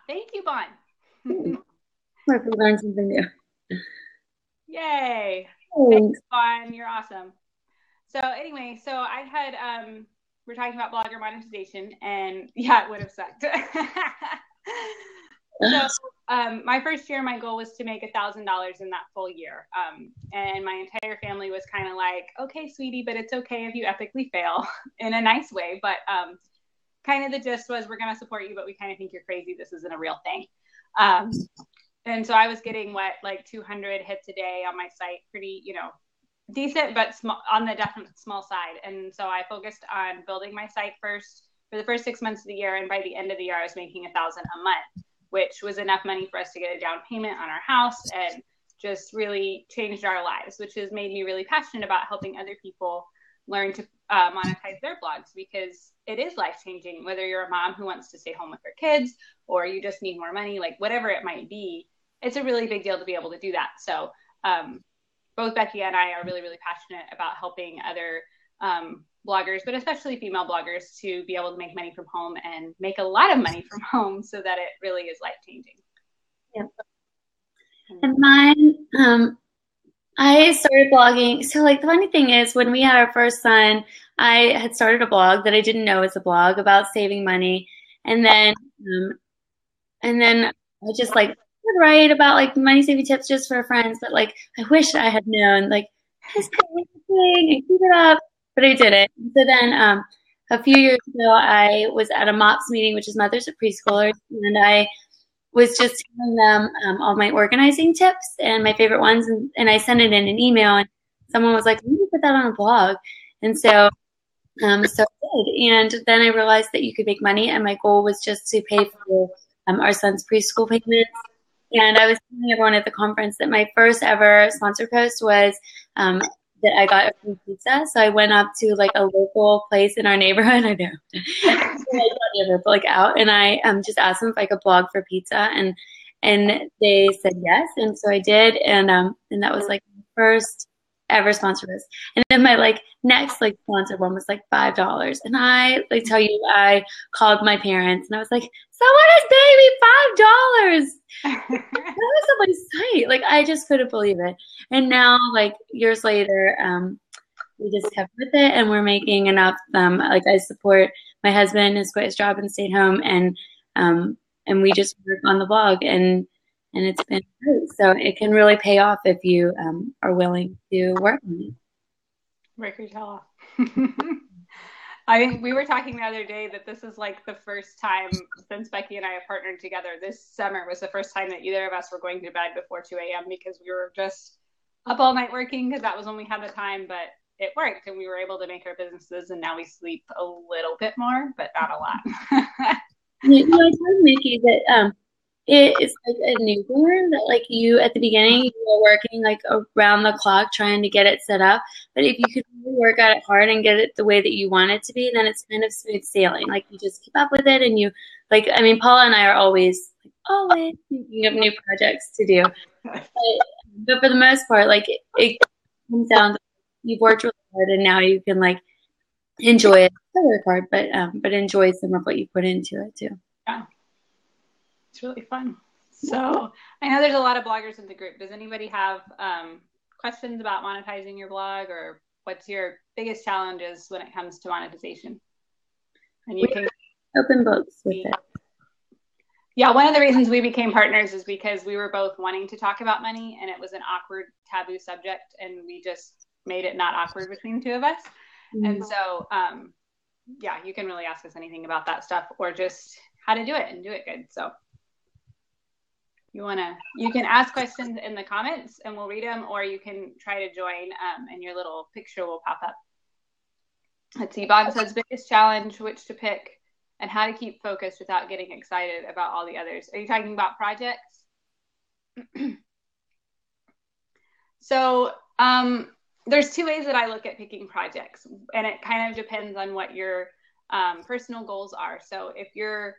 Thank you, Bon. Hope you learned something new. Yay. Thanks, Thanks. Bon. You're awesome. So anyway, I had we're talking about blogger monetization, and yeah, it would have sucked. So my first year, my goal was to make $1,000 in that full year, and my entire family was kind of like, "Okay, sweetie, but it's okay if you epically fail," in a nice way. But kind of the gist was, we're going to support you, but we kind of think you're crazy. This isn't a real thing. Um, and so I was getting like 200 hits a day on my site, pretty, decent, but small, on the definite small side. And so I focused on building my site first for the first 6 months of the year. And by the end of the year, I was making $1,000 a month, which was enough money for us to get a down payment on our house and just really changed our lives, which has made me really passionate about helping other people learn to monetize their blogs, because it is life changing, whether you're a mom who wants to stay home with her kids or you just need more money, like whatever it might be. It's a really big deal to be able to do that. So both Becky and I are really, really passionate about helping other bloggers, but especially female bloggers, to be able to make money from home and make a lot of money from home so that it really is life changing. Yep. And mine, I started blogging. So like the funny thing is, when we had our first son, I had started a blog that I didn't know was a blog about saving money. And then I just like would write about like money saving tips just for friends. But like I wish I had known like just keep everything and keep it up, but I didn't. So then a few years ago, I was at a MOPS meeting, which is Mothers of Preschoolers, and I was just telling them all my organizing tips and my favorite ones, and I sent it in an email, and someone was like, "We need to put that on a blog," and so so I did. And then I realized that you could make money, and my goal was just to pay for our son's preschool payments. And I was telling everyone at the conference that my first ever sponsor post was that I got a free pizza. So I went up to like a local place in our neighborhood. I know, but like out, and I just asked them if I could blog for pizza, and they said yes, and so I did, and that was like my first ever sponsor list. And then my like next like sponsored one was like $5, and I like tell you, I called my parents and I was like, "Someone is paying me $5." That was on my site. Like I just couldn't believe it. And now, like years later, we just kept with it, and we're making enough. Like I support my husband, has quit his job and stayed home, and we just work on the blog, and it's been great. So it can really pay off if you are willing to work on it. Break your tail off. I think we were talking the other day that this is like the first time since Becky and I have partnered together. This summer was the first time that either of us were going to bed before 2 a.m. because we were just up all night working, because that was when we had the time, but it worked and we were able to make our businesses, and now we sleep a little bit more, but not a lot. I told Mickey that it's like a newborn, that like you at the beginning you are working like around the clock trying to get it set up. But if you could really work at it hard and get it the way that you want it to be, then it's kind of smooth sailing. Like you just keep up with it, and you like, I mean, Paula and I are always thinking of new projects to do. But for the most part, like it comes down to you've worked really hard, and now you can like enjoy it. Still work hard, but enjoy some of what you put into it too. Yeah, it's really fun. So I know there's a lot of bloggers in the group. Does anybody have questions about monetizing your blog, or what's your biggest challenges when it comes to monetization? And you can open books with it. Yeah, one of the reasons we became partners is because we were both wanting to talk about money, and it was an awkward, taboo subject, and we just made it not awkward between the two of us. Mm-hmm. And so, yeah, you can really ask us anything about that stuff, or just how to do it and do it good. So you can ask questions in the comments and we'll read them, or you can try to join and your little picture will pop up. Let's see, Bob says biggest challenge, which to pick, and how to keep focused without getting excited about all the others. Are you talking about projects? So there's two ways that I look at picking projects, and it kind of depends on what your personal goals are. So if you're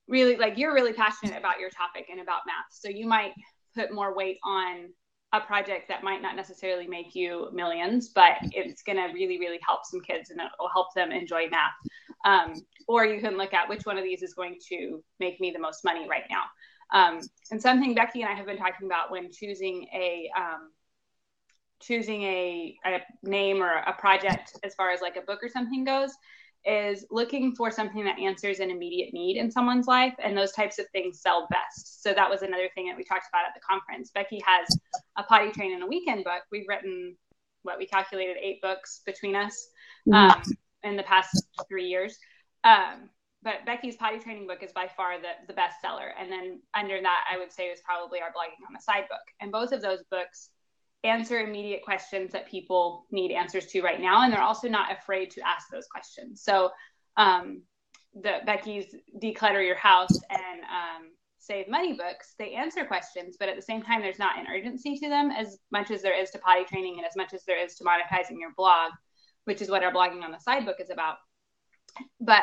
really passionate about your topic and about math, so you might put more weight on a project that might not necessarily make you millions, but it's going to really, really help some kids and it will help them enjoy math. Or you can look at which one of these is going to make me the most money right now. And something Becky and I have been talking about when choosing a name or a project as far as like a book or something goes is looking for something that answers an immediate need in someone's life, and those types of things sell best. So that was another thing that we talked about at the conference. Becky has a potty train in a weekend book. We've written we calculated 8 books between us in the past 3 years. But Becky's potty training book is by far the best seller. And then under that, I would say is probably our Blogging on the Side book. And both of those books answer immediate questions that people need answers to right now. And they're also not afraid to ask those questions. So the Becky's Declutter Your House and Save Money books, they answer questions, but at the same time, there's not an urgency to them as much as there is to potty training and as much as there is to monetizing your blog, which is what our Blogging on the Side book is about. But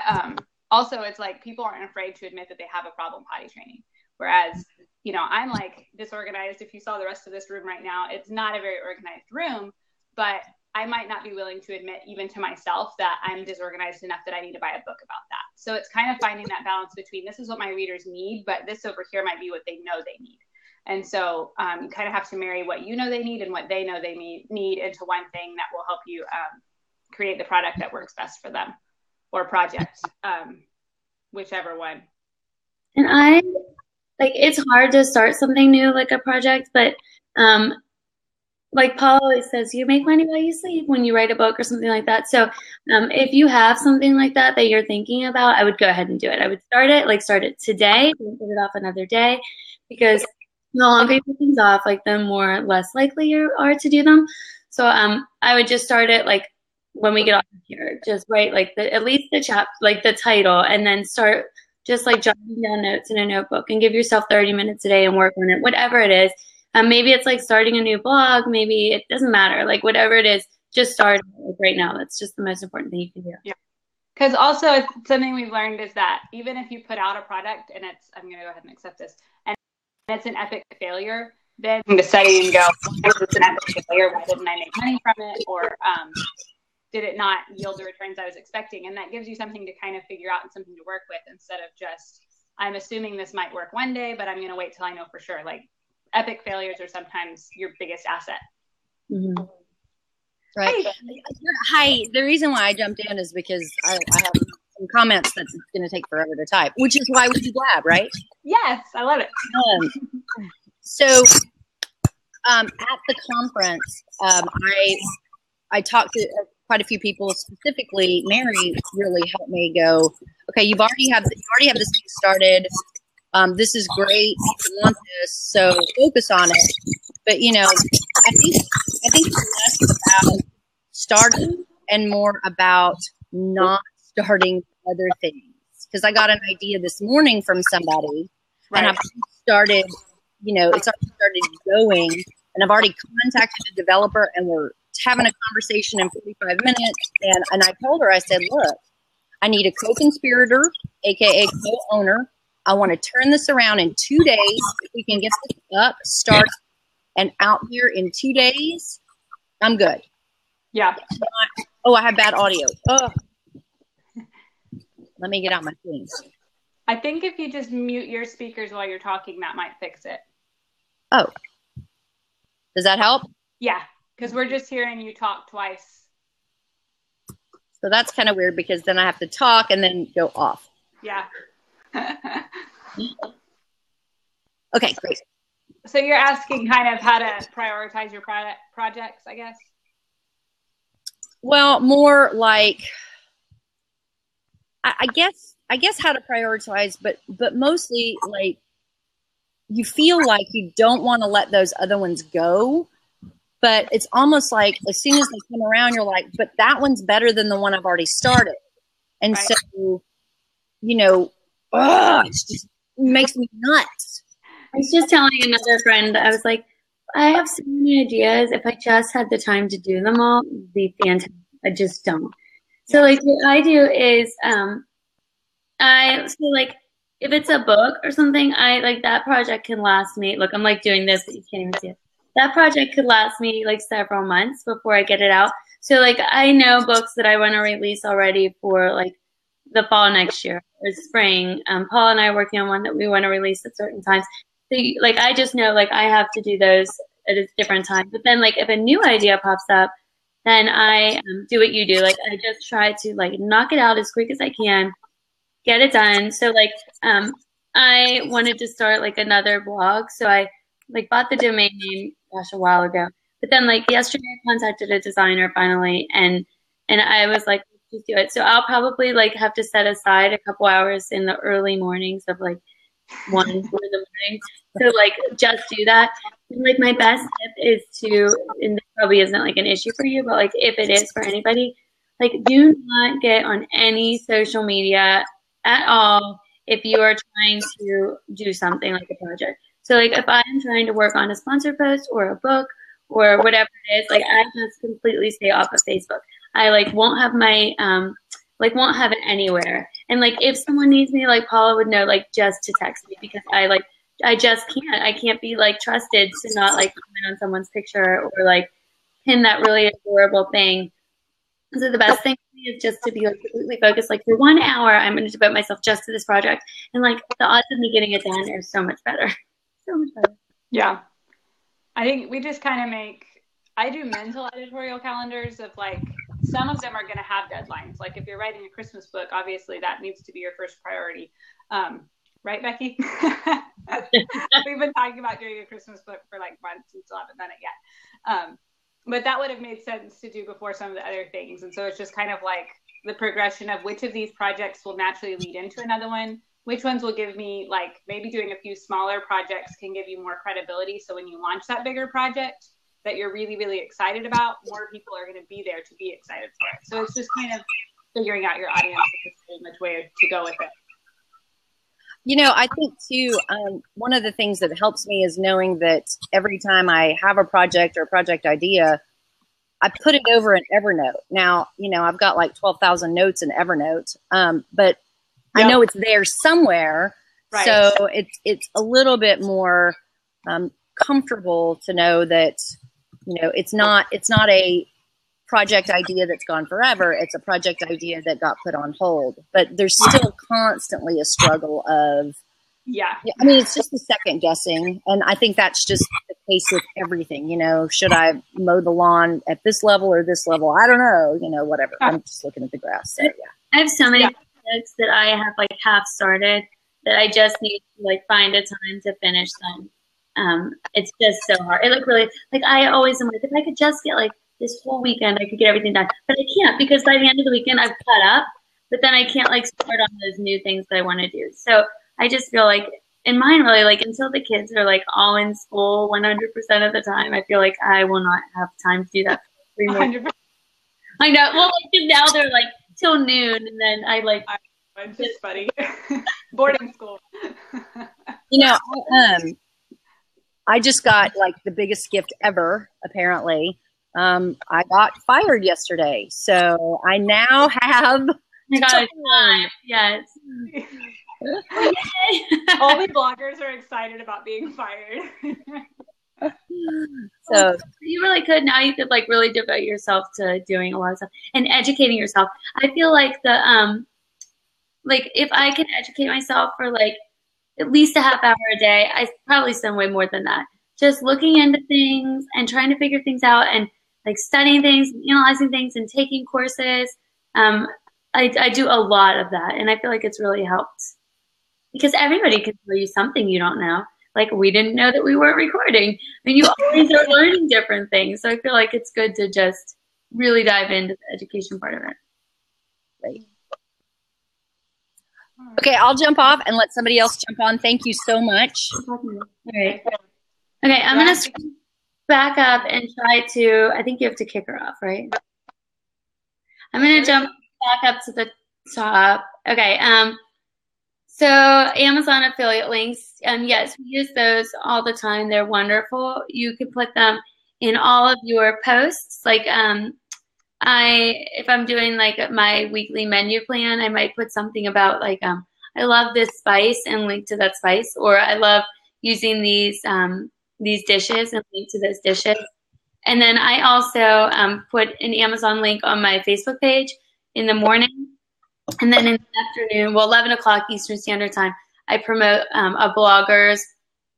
also, it's like people aren't afraid to admit that they have a problem potty training. Whereas, you know, I'm like disorganized. If you saw the rest of this room right now, it's not a very organized room, but I might not be willing to admit even to myself that I'm disorganized enough that I need to buy a book about that. So it's kind of finding that balance between this is what my readers need, but this over here might be what they know they need. And so you kind of have to marry what you know they need and what they know they need into one thing that will help you create the product that works best for them or project, whichever one. And it's hard to start something new, like a project, but like Paula always says, you make money while you sleep when you write a book or something like that. So if you have something like that you're thinking about, I would go ahead and do it. I would start it today, and put it off another day, because the longer you put things off, like the more less likely you are to do them. So I would just start it like when we get off here, just write like at least the title, and then start just like jotting down notes in a notebook and give yourself 30 minutes a day and work on it, whatever it is. Maybe it's like starting a new blog. Maybe it doesn't matter. Like whatever it is, just start like right now. That's just the most important thing you can do. Yeah. Because also it's something we've learned is that even if you put out a product and I'm going to go ahead and accept this, and it's an epic failure, then to study and go, it's an epic failure. Why didn't I make money from it? Or did it not yield the returns I was expecting? And that gives you something to kind of figure out and something to work with instead of just, I'm assuming this might work one day, but I'm going to wait till I know for sure. Like epic failures are sometimes your biggest asset. Mm-hmm. Right. Hi. The reason why I jumped in is because I have some comments that's going to take forever to type, which is why we do Blab, right? Yes, I love it. So at the conference, I talked to quite a few people, specifically Mary really helped me go, okay, you already have this thing started. This is great. You want this, so focus on it. But you know, I think it's less about starting and more about not starting other things. Because I got an idea this morning from somebody, right, and I've started. You know, it's already started going, and I've already contacted a developer, and we're having a conversation in 45 minutes. And I told her, I said, look, I need a co-conspirator, aka co-owner. I want to turn this around in 2 days. If we can get this up, start, and out here in 2 days, I'm good. Yeah. Oh, I have bad audio. Oh. Let me get out my things. I think if you just mute your speakers while you're talking, that might fix it. Oh. Does that help? Yeah, because we're just hearing you talk twice. So that's kind of weird because then I have to talk and then go off. Yeah. Okay, great. So you're asking kind of how to prioritize your projects, I guess? Well, more like, I guess how to prioritize, but mostly like you feel like you don't want to let those other ones go, but it's almost like as soon as they come around, you're like, but that one's better than the one I've already started. And right. So, you know, it just makes me nuts. I was just telling another friend, I was like, I have so many ideas. If I just had the time to do them all, it would be fantastic. I just don't. So like what I do is, if it's a book or something, I like that project can last me. Look, I'm like doing this, but you can't even see it. that project could last me like several months before I get it out. So like I know books that I want to release already for like the fall next year or spring. Paul and I are working on one that we want to release at certain times. So like I just know like I have to do those at a different time. But then like if a new idea pops up, then I do what you do. Like I just try to like knock it out as quick as I can, get it done. So like I wanted to start like another blog. So I like bought the domain name, gosh, a while ago. But then like yesterday I contacted a designer finally and I was like, let's do it. So I'll probably like have to set aside a couple hours in the early mornings of like 1 in the morning to like just do that. And, like my best tip is to, and this probably isn't like an issue for you, but like if it is for anybody, like do not get on any social media at all if you are trying to do something like a project. So like if I'm trying to work on a sponsor post or a book or whatever it is, like I just completely stay off of Facebook. I like won't have my won't have it anywhere. And like if someone needs me, like Paula would know like just to text me because I just can't. I can't be like trusted to not like comment on someone's picture or like pin that really adorable thing. So the best thing for me is just to be like completely focused. Like for 1 hour, I'm going to devote myself just to this project, and like the odds of me getting it done are so much better. So much better. Yeah, I think we just kind of I do mental editorial calendars of like some of them are going to have deadlines. Like if you're writing a Christmas book, obviously that needs to be your first priority. Right, Becky? We've been talking about doing a Christmas book for like months and still haven't done it yet. But that would have made sense to do before some of the other things. And so it's just kind of like the progression of which of these projects will naturally lead into another one, which ones will give me like maybe doing a few smaller projects can give you more credibility. So when you launch that bigger project that you're really, really excited about, more people are going to be there to be excited for it. So it's just kind of figuring out your audience and which way to go with it. You know, I think too, one of the things that helps me is knowing that every time I have a project or a project idea, I put it over in Evernote. Now, you know, I've got like 12,000 notes in Evernote, but I know it's there somewhere. Right. So it's a little bit more comfortable to know that, you know, it's not a project idea that's gone forever. It's a project idea that got put on hold, but there's still constantly a struggle of, I mean, it's just the second guessing. And I think that's just the case with everything, you know, should I mow the lawn at this level or this level? I don't know, you know, whatever. I'm just looking at the grass. So, yeah. I have so many projects that I have like half started that I just need to like find a time to finish them. It's just so hard. It like really, like I always am like, if I could just get like this whole weekend, I could get everything done. But I can't because by the end of the weekend, I've caught up. But then I can't like start on those new things that I want to do. So I just feel like, in mine really, like until the kids are like all in school 100% of the time, I feel like I will not have time to do that. For 100%. I know. Well, like now they're like till noon, and then I like. It's just funny. Boarding school. You know, I just got like the biggest gift ever, apparently. I got fired yesterday, so I now have. I got time. Yes. Only bloggers are excited about being fired. So you really could now. You could like really devote yourself to doing a lot of stuff and educating yourself. I feel like like if I can educate myself for like at least a half hour a day, I probably spend way more than that. Just looking into things and trying to figure things out and like studying things and analyzing things and taking courses. I do a lot of that, and I feel like it's really helped because everybody can tell you something you don't know. Like we didn't know that we weren't recording. I mean, you always are learning different things. So I feel like it's good to just really dive into the education part of it. Right. Okay, I'll jump off and let somebody else jump on. Thank you so much. All right. Okay, I'm going to back up and try to, I think you have to kick her off, right? I'm going to jump back up to the top. Okay, so Amazon affiliate links, yes, we use those all the time. They're wonderful. You can put them in all of your posts. Like if I'm doing like my weekly menu plan, I might put something about like, I love this spice and link to that spice, or I love using these these dishes and link to those dishes. And then I also put an Amazon link on my Facebook page in the morning. And then in the afternoon, well, 11 o'clock Eastern Standard Time, I promote a blogger's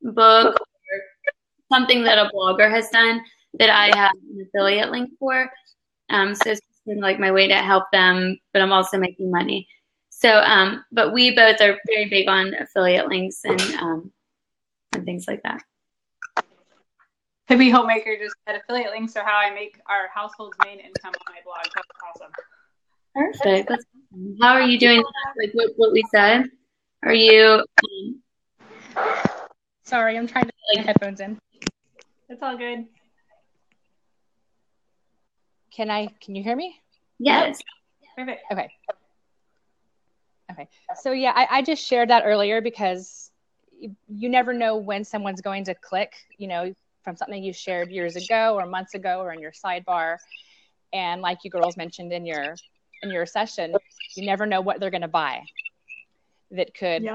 book or something that a blogger has done that I have an affiliate link for. So it's been like my way to help them, but I'm also making money. So, but we both are very big on affiliate links and things like that. Hippie Homemaker just said affiliate links are how I make our household's main income on my blog. That's awesome. Perfect. That's awesome. How are you doing that? Like what we said? Are you? Sorry, I'm trying to put my headphones in. It's all good. Can you hear me? Yes. Perfect. Okay. So yeah, I just shared that earlier because you never know when someone's going to click, from something you shared years ago or months ago or in your sidebar. And like you girls mentioned in your session, you never know what they're going to buy that could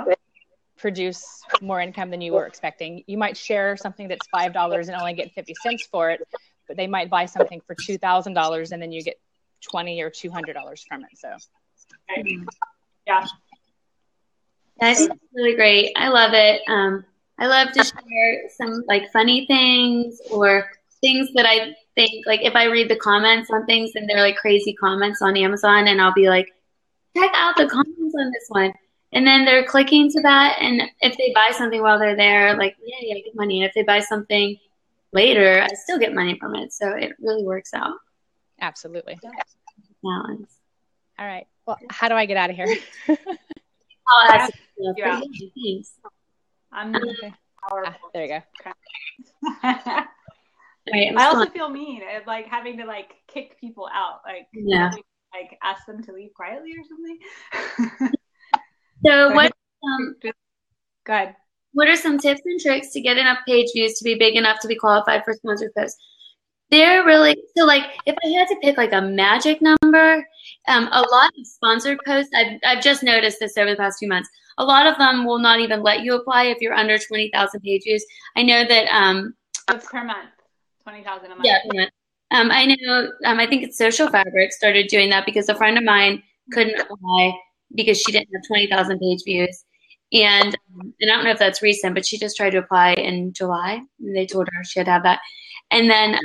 produce more income than you were expecting. You might share something that's $5 and only get 50 cents for it, but they might buy something for $2,000 and then you get $20 or $200 from it. So, yeah. I think it's really great. I love it. I love to share some like funny things or things that I think, like if I read the comments on things and they're like crazy comments on Amazon, and I'll be like, check out the comments on this one. And then they're clicking to that. And if they buy something while they're there, like, yeah, I get money. And if they buy something later, I still get money from it. So it really works out. Absolutely. Balance. All right. Well, how do I get out of here? I'll ask you. Yeah. Thanks. I'm Okay. There you go. Right, I also feel mean at like having to like kick people out, like like ask them to leave quietly or something. So what? Go ahead. What are some tips and tricks to get enough page views to be big enough to be qualified for sponsored posts? They're really so like if I had to pick like a magic number, a lot of sponsored posts. I've just noticed this over the past few months. A lot of them will not even let you apply if you're under 20,000 page views. I know that. That's per month. 20,000 a month. Yeah, per month. I know. I think it's Social Fabric started doing that because a friend of mine couldn't apply because she didn't have 20,000 page views, and I don't know if that's recent, but she just tried to apply in July, and they told her she had to have that. And then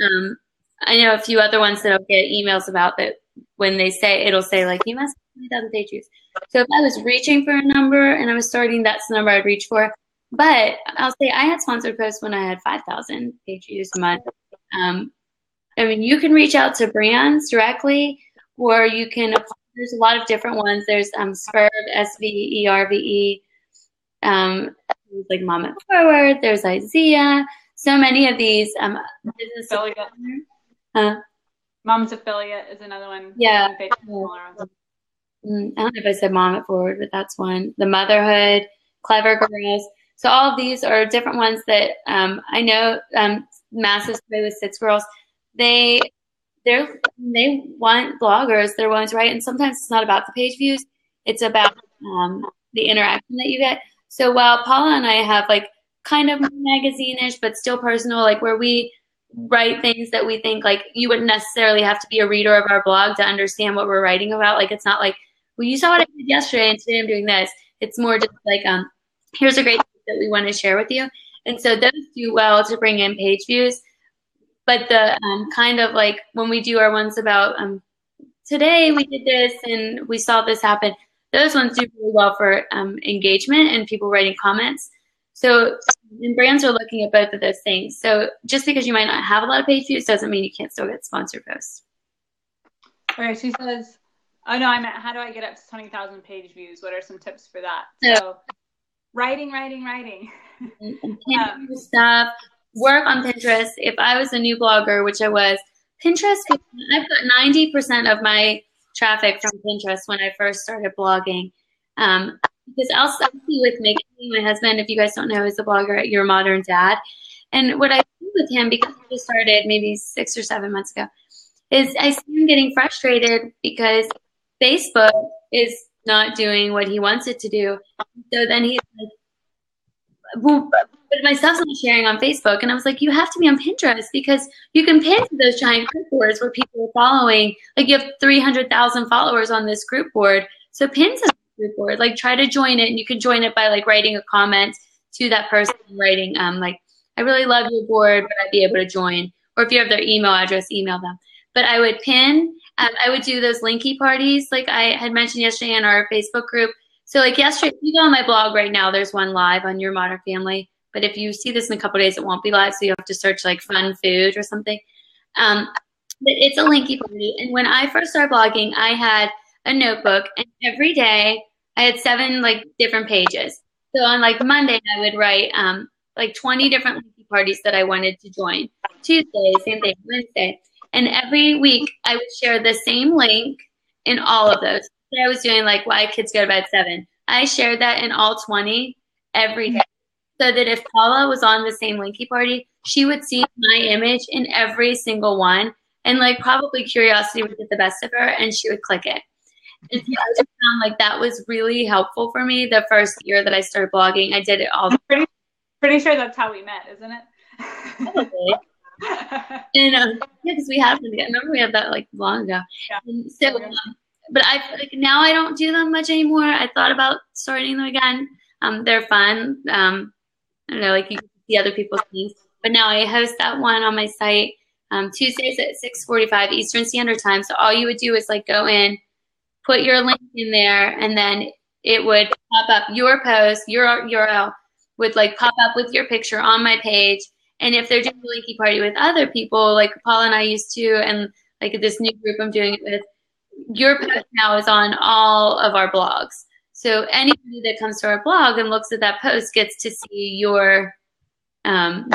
I know a few other ones that I'll get emails about that when they say it'll say like you must have 20,000 page views. So if I was reaching for a number and I was starting, that's the number I'd reach for. But I'll say I had sponsored posts when I had 5,000 page views a month. I mean, you can reach out to brands directly, or you can apply. There's a lot of different ones. There's Sverve, SVERVE, like Mom It Forward. There's Isaiah. So many of these business affiliate. Mom's Affiliate is another one. Yeah. I don't know if I said Mom It Forward, but that's one. The Motherhood, Clever Girls. So all of these are different ones that I know. Massive Play with Six Girls. They want bloggers. They're willing to write, and sometimes it's not about the page views. It's about the interaction that you get. So while Paula and I have like kind of magazine-ish, but still personal, like where we write things that we think like you wouldn't necessarily have to be a reader of our blog to understand what we're writing about. Like it's not like, well, you saw what I did yesterday and today I'm doing this. It's more just like, here's a great tip that we want to share with you. And so those do well to bring in page views. But the kind of like when we do our ones about today we did this and we saw this happen, those ones do really well for engagement and people writing comments. So and brands are looking at both of those things. So just because you might not have a lot of page views doesn't mean you can't still get sponsored posts. Okay, she says, oh no, I meant how do I get up to 20,000 page views? What are some tips for that? So writing. And stuff. Work on Pinterest. If I was a new blogger, which I was, Pinterest, I've got 90% of my traffic from Pinterest when I first started blogging. Because I'll see with Mickey, my husband, if you guys don't know, is a blogger at Your Modern Dad. And what I do with him, because he just started maybe 6 or 7 months ago, is I see him getting frustrated because Facebook is not doing what he wants it to do. So then he's like, well, but my stuff's not sharing on Facebook. And I was like, you have to be on Pinterest because you can pin to those giant group boards where people are following. Like you have 300,000 followers on this group board. So pin to the group board, like try to join it. And you can join it by like writing a comment to that person, writing like, I really love your board, would I be able to join? Or if you have their email address, email them. But I would pin, I would do those linky parties like I had mentioned yesterday in our Facebook group. So like yesterday, if you go on my blog right now, there's one live on Your Modern Family. But if you see this in a couple of days, it won't be live. So you have to search like fun food or something. But it's a linky party. And when I first started blogging, I had a notebook. And every day I had 7 like different pages. So on like Monday, I would write like 20 different linky parties that I wanted to join. Tuesday, same thing, Wednesday. And every week I would share the same link in all of those. So I was doing like why kids go to bed 7. I shared that in all 20 every day. So that if Paula was on the same linky party, she would see my image in every single one. And like probably curiosity would get the best of her and she would click it. And so I just found like that was really helpful for me the first year that I started blogging. I did it all. I'm pretty sure that's how we met, isn't it? Probably. And yeah, because we had them. I remember we had that like long ago. Yeah. And so, but I like now I don't do them much anymore. I thought about starting them again. They're fun. I don't know, like you can see other people's things. But now I host that one on my site Tuesdays at 6:45 Eastern Standard Time. So all you would do is like go in, put your link in there, and then it would pop up your post, your URL would like pop up with your picture on my page. And if they're doing a linky party with other people, like Paula and I used to, and like this new group I'm doing it with, your post now is on all of our blogs. So anybody that comes to our blog and looks at that post gets to see your and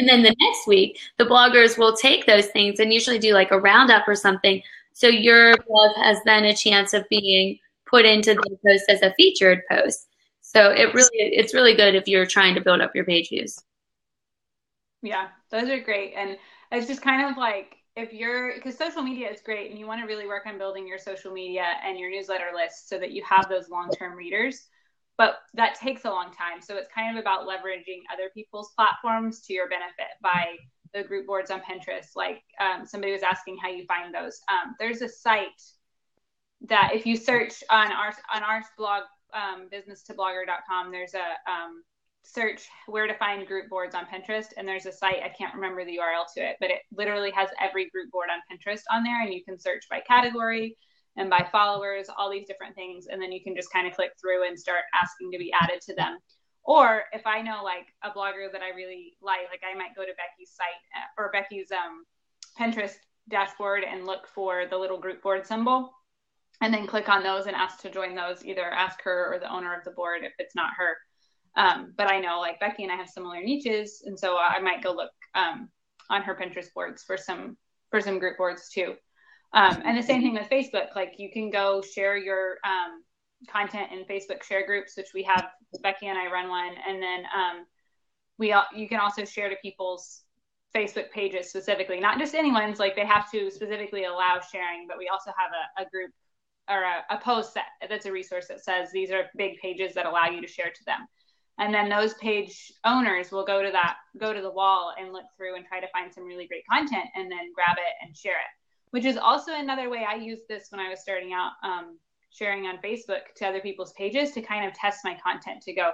then the next week, the bloggers will take those things and usually do like a roundup or something. So your blog has then a chance of being put into the post as a featured post. So it's really good if you're trying to build up your page views. Yeah, those are great. And it's just kind of like because social media is great and you want to really work on building your social media and your newsletter list so that you have those long-term readers. But that takes a long time. So it's kind of about leveraging other people's platforms to your benefit by the group boards on Pinterest. Like somebody was asking how you find those. There's a site that if you search on our blog, businesstoblogger.com, there's a search where to find group boards on Pinterest. And there's a site, I can't remember the URL to it, but it literally has every group board on Pinterest on there. And you can search by category and by followers, all these different things. And then you can just kind of click through and start asking to be added to them. Or if I know like a blogger that I really like I might go to Becky's site or Becky's Pinterest dashboard and look for the little group board symbol and then click on those and ask to join those, either ask her or the owner of the board if it's not her. But I know like Becky and I have similar niches. And so I might go look on her Pinterest boards for some group boards too. And the same thing with Facebook, like you can go share your content in Facebook share groups, which we have, Becky and I run one. And then you can also share to people's Facebook pages specifically, not just anyone's, like they have to specifically allow sharing, but we also have a group or a post that's a resource that says these are big pages that allow you to share to them. And then those page owners will go to the wall and look through and try to find some really great content and then grab it and share it, which is also another way I used this when I was starting out, sharing on Facebook to other people's pages to kind of test my content to go,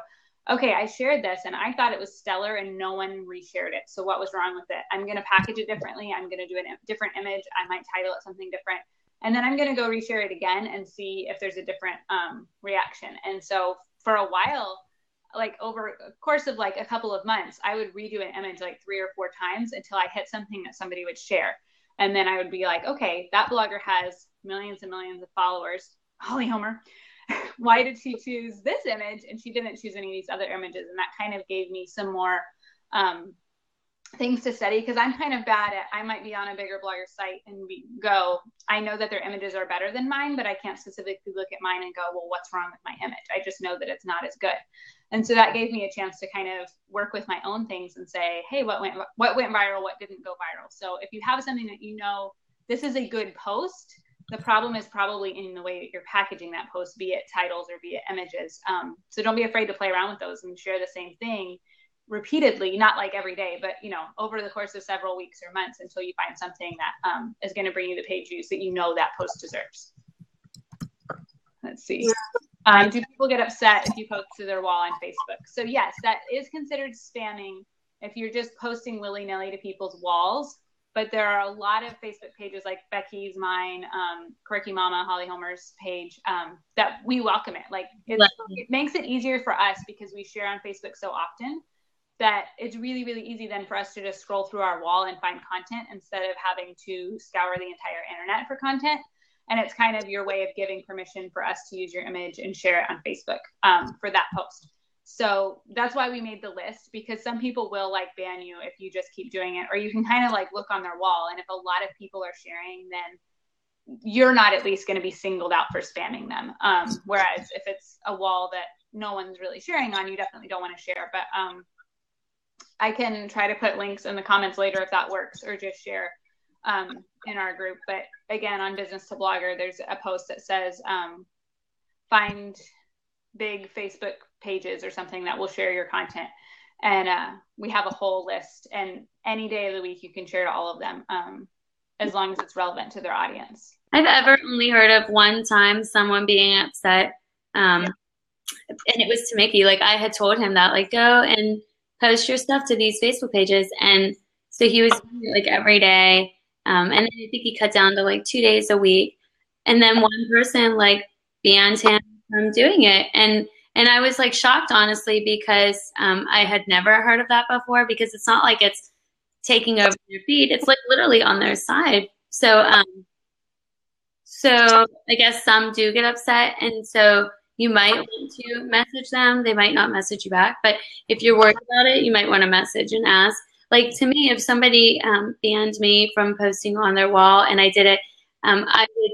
okay, I shared this and I thought it was stellar and no one reshared it. So what was wrong with it? I'm going to package it differently. I'm going to do a different image. I might title it something different. And then I'm going to go reshare it again and see if there's a different reaction. And so for a while, like over a course of like a couple of months, I would redo an image like 3 or 4 times until I hit something that somebody would share. And then I would be like, okay, that blogger has millions and millions of followers. Holy Homer. Why did she choose this image? And she didn't choose any of these other images. And that kind of gave me some more things to study, because I'm kind of bad at, I might be on a bigger blogger site and I know that their images are better than mine, but I can't specifically look at mine and go, well, what's wrong with my image? I just know that it's not as good. And so that gave me a chance to kind of work with my own things and say, hey, what went viral? What didn't go viral? So if you have something that you know, this is a good post, The problem is probably in the way that you're packaging that post, be it titles or be it images. So don't be afraid to play around with those and share the same thing repeatedly, not like every day, but over the course of several weeks or months until you find something that is going to bring you the page views that that post deserves. Let's see. Do people get upset if you post to their wall on Facebook? So yes, that is considered spamming if you're just posting willy-nilly to people's walls. But there are a lot of Facebook pages like Becky's, mine, Quirky Mama, Holly Homer's page that we welcome it. Like it makes it easier for us because we share on Facebook so often that it's really, really easy then for us to just scroll through our wall and find content instead of having to scour the entire internet for content. And it's kind of your way of giving permission for us to use your image and share it on Facebook for that post. So that's why we made the list, because some people will like ban you if you just keep doing it, or you can kind of like look on their wall. And if a lot of people are sharing, then you're not at least going to be singled out for spamming them. Whereas if it's a wall that no one's really sharing on, you definitely don't want to share. But I can try to put links in the comments later if that works, or just share in our group. But again, on Business to Blogger, there's a post that says find big Facebook pages or something that will share your content. And we have a whole list, and any day of the week you can share to all of them as long as it's relevant to their audience. I've ever only heard of one time someone being upset, and it was to Mickey. Like, I had told him that, like, go and post your stuff to these Facebook pages, and so he was doing it like every day, and then I think he cut down to like 2 days a week, and then one person like banned him from doing it, and I was like shocked, honestly, because I had never heard of that before, because it's not like it's taking over your feed. It's like literally on their side. So I guess some do get upset, and so you might want to message them. They might not message you back, but if you're worried about it, you might want to message and ask. Like, to me, if somebody banned me from posting on their wall and I did it, I would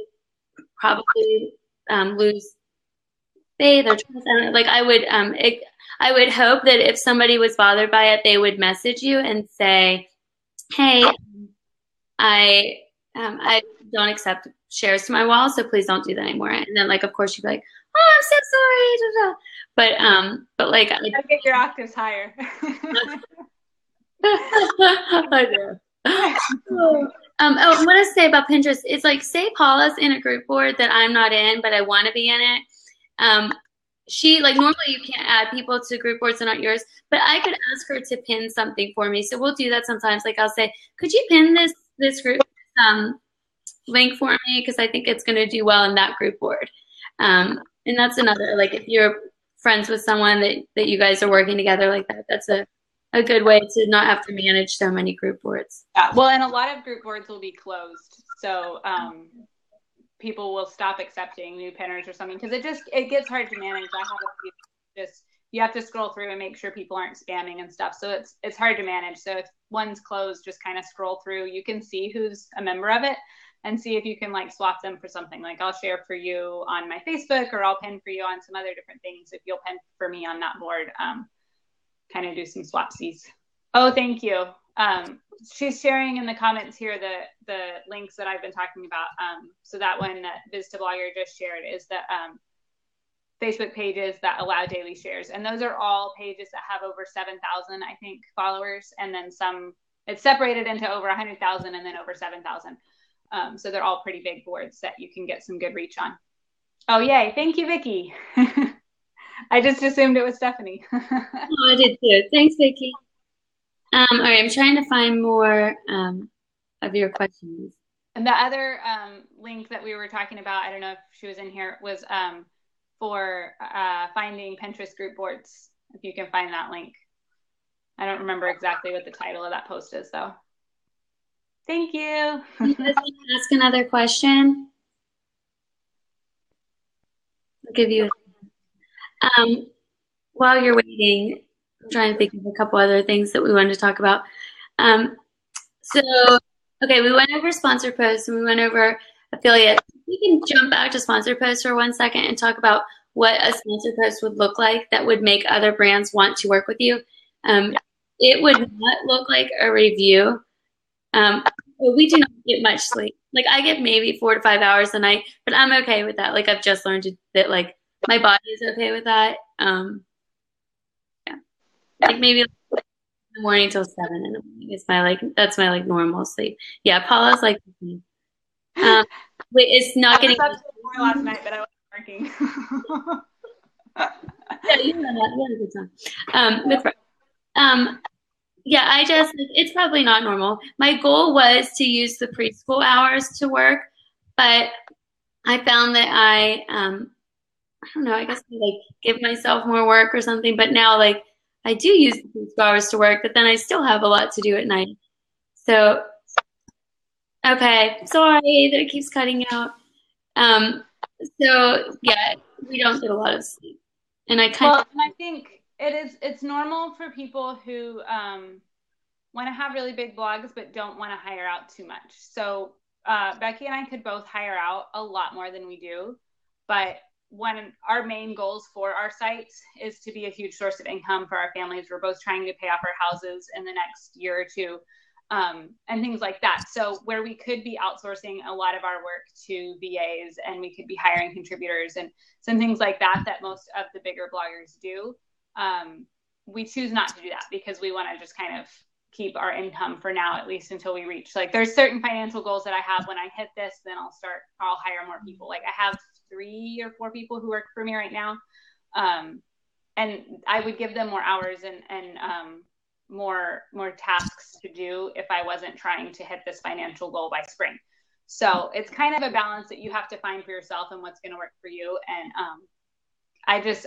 probably lose faith or trust. Like, I would hope that if somebody was bothered by it, they would message you and say, hey, I don't accept shares to my wall, so please don't do that anymore. And then, like, of course, you'd be like, oh, I'm so sorry. But like, I get your octaves higher. I know. Oh, what I say about Pinterest is, like, say Paula's in a group board that I'm not in, but I want to be in it. She, like, normally you can't add people to group boards that aren't yours, but I could ask her to pin something for me. So we'll do that sometimes. Like, I'll say, could you pin this group link for me? Because I think it's going to do well in that group board. And that's another, like, if you're friends with someone that you guys are working together like that, that's a good way to not have to manage so many group boards. Yeah, well, and a lot of group boards will be closed. So people will stop accepting new pinners or something, because it gets hard to manage. I have a few, you have to scroll through and make sure people aren't spamming and stuff. So it's hard to manage. So if one's closed, just kind of scroll through. You can see who's a member of it and see if you can, like, swap them for something. Like, I'll share for you on my Facebook, or I'll pin for you on some other different things if you'll pin for me on that board. Kind of do some swapsies. Oh, thank you. She's sharing in the comments here the links that I've been talking about. So that one that Biz to Blogger just shared is the Facebook pages that allow daily shares. And those are all pages that have over 7,000, I think, followers. And then some, it's separated into over 100,000 and then over 7,000. So they're all pretty big boards that you can get some good reach on. Oh, yay. Thank you, Vicky. I just assumed it was Stephanie. Oh, I did too. Thanks, Vicky. All right, I'm trying to find more of your questions. And the other link that we were talking about, I don't know if she was in here, was for finding Pinterest group boards, if you can find that link. I don't remember exactly what the title of that post is, though. Thank you. You guys want to ask another question? I'll give you while you're waiting, I'm trying to think of a couple other things that we wanted to talk about. So, okay, we went over sponsor posts and we went over affiliate. We can jump back to sponsor posts for 1 second and talk about what a sponsor post would look like that would make other brands want to work with you. It would not look like a review. we do not get much sleep. Like I get maybe 4 to 5 hours a night, but I'm okay with that. Like I've just learned that like my body is okay with that. Yeah, like maybe like the morning till 7 in the morning is that's my like normal sleep. Yeah, Paula's like, wait, it's not getting. I was up till 4 last night, but I wasn't working. Yeah, you know that. You had a good time. Yeah, it's probably not normal. My goal was to use the preschool hours to work, but I found that I don't know, I guess I like give myself more work or something, but now like I do use the preschool hours to work, but then I still have a lot to do at night. So, okay, sorry that it keeps cutting out. So yeah, we don't get a lot of sleep. And I think it's normal for people who want to have really big blogs but don't want to hire out too much. So Becky and I could both hire out a lot more than we do, but one our main goals for our sites is to be a huge source of income for our families. We're both trying to pay off our houses in the next year or two, and things like that. So where we could be outsourcing a lot of our work to VAs, and we could be hiring contributors and some things like that most of the bigger bloggers do, we choose not to do that because we want to just kind of keep our income for now, at least until we reach, like, there's certain financial goals that I have. When I hit this, then I'll hire more people. Like I have 3 or 4 people who work for me right now. And I would give them more hours and more tasks to do if I wasn't trying to hit this financial goal by spring. So it's kind of a balance that you have to find for yourself and what's going to work for you. And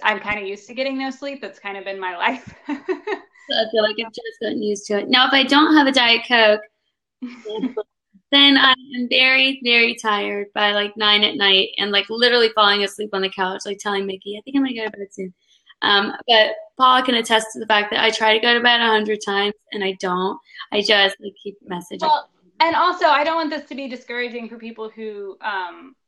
I'm kind of used to getting no sleep. That's kind of been my life. I feel like I've just gotten used to it. Now, if I don't have a Diet Coke, then I am very, very tired by like 9 at night and like literally falling asleep on the couch, like telling Mickey, I think I'm going to go to bed soon. But Paula can attest to the fact that I try to go to bed 100 times and I don't. I just like keep messaging. Well, and also, I don't want this to be discouraging for people who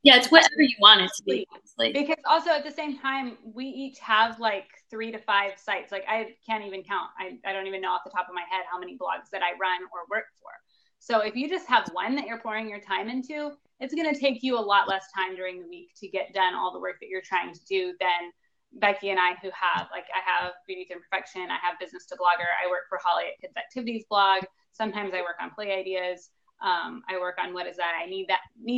yeah, it's whatever you want it to be, honestly. Because also at the same time, we each have like 3 to 5 sites. Like I can't even count. I don't even know off the top of my head how many blogs that I run or work for. So if you just have one that you're pouring your time into, it's going to take you a lot less time during the week to get done all the work that you're trying to do than Becky and I, who have, like, I have Beauty Through Perfection, I have Business to Blogger, I work for Holly at Kids Activities blog. Sometimes I work on play ideas. I work on What Is That I Need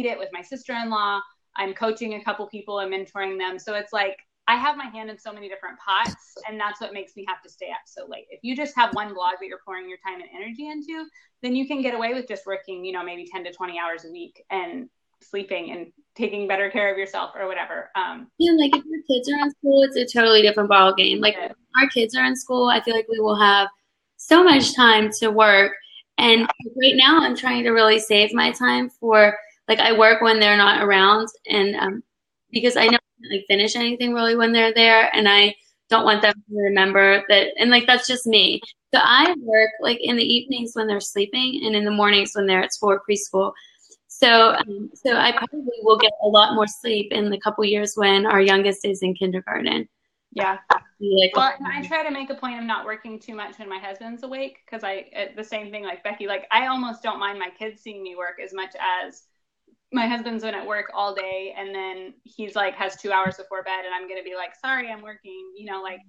It with my sister-in-law. I'm coaching a couple people and mentoring them. So it's like, I have my hand in so many different pots, and that's what makes me have to stay up so late. If you just have one blog that you're pouring your time and energy into, then you can get away with just working, maybe 10 to 20 hours a week and sleeping and taking better care of yourself or whatever. Yeah, like if your kids are in school, it's a totally different ball game. Like if our kids are in school, I feel like we will have so much time to work. And right now I'm trying to really save my time for, like, I work when they're not around, and because I know I can't like finish anything really when they're there, and I don't want them to remember that, and like that's just me. So I work like in the evenings when they're sleeping and in the mornings when they're at school or preschool. So I probably will get a lot more sleep in the couple years when our youngest is in kindergarten. Yeah. Well, and I try to make a point of not working too much when my husband's awake, because the same thing like Becky, like I almost don't mind my kids seeing me work as much as my husband's been at work all day, and then he's like has 2 hours before bed, and I'm going to be like, sorry, I'm working, like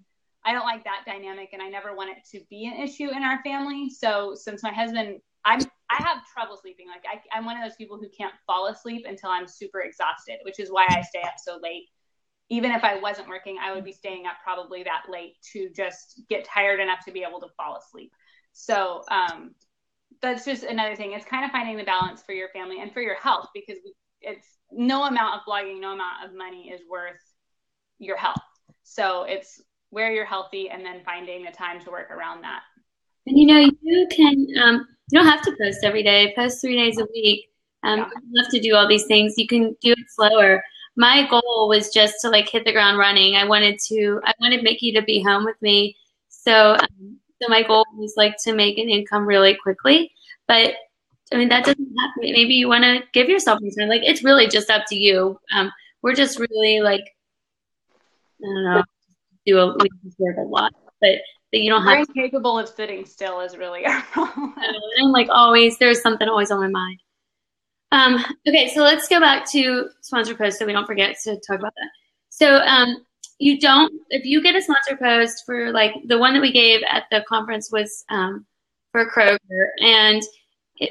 I don't like that dynamic, and I never want it to be an issue in our family. So since my husband, I have trouble sleeping. Like I'm one of those people who can't fall asleep until I'm super exhausted, which is why I stay up so late. Even if I wasn't working, I would be staying up probably that late to just get tired enough to be able to fall asleep. So that's just another thing. It's kind of finding the balance for your family and for your health, because it's no amount of blogging, no amount of money is worth your health. So it's where you're healthy and then finding the time to work around that. And you can, you don't have to post every day, post 3 days a week. You don't have to do all these things. You can do it slower. My goal was just to like hit the ground running. I wanted Mickey to be home with me. So my goal was like to make an income really quickly. But I mean, that doesn't happen. Maybe you want to give yourself some time. Like, it's really just up to you. We're just really like, I don't know, we just work a lot. But that you don't We're have. incapable of sitting still is really our problem. And like always, there's something always on my mind. Okay, so let's go back to sponsored posts so we don't forget to talk about that. So if you get a sponsored post for like the one that we gave at the conference was for Kroger, and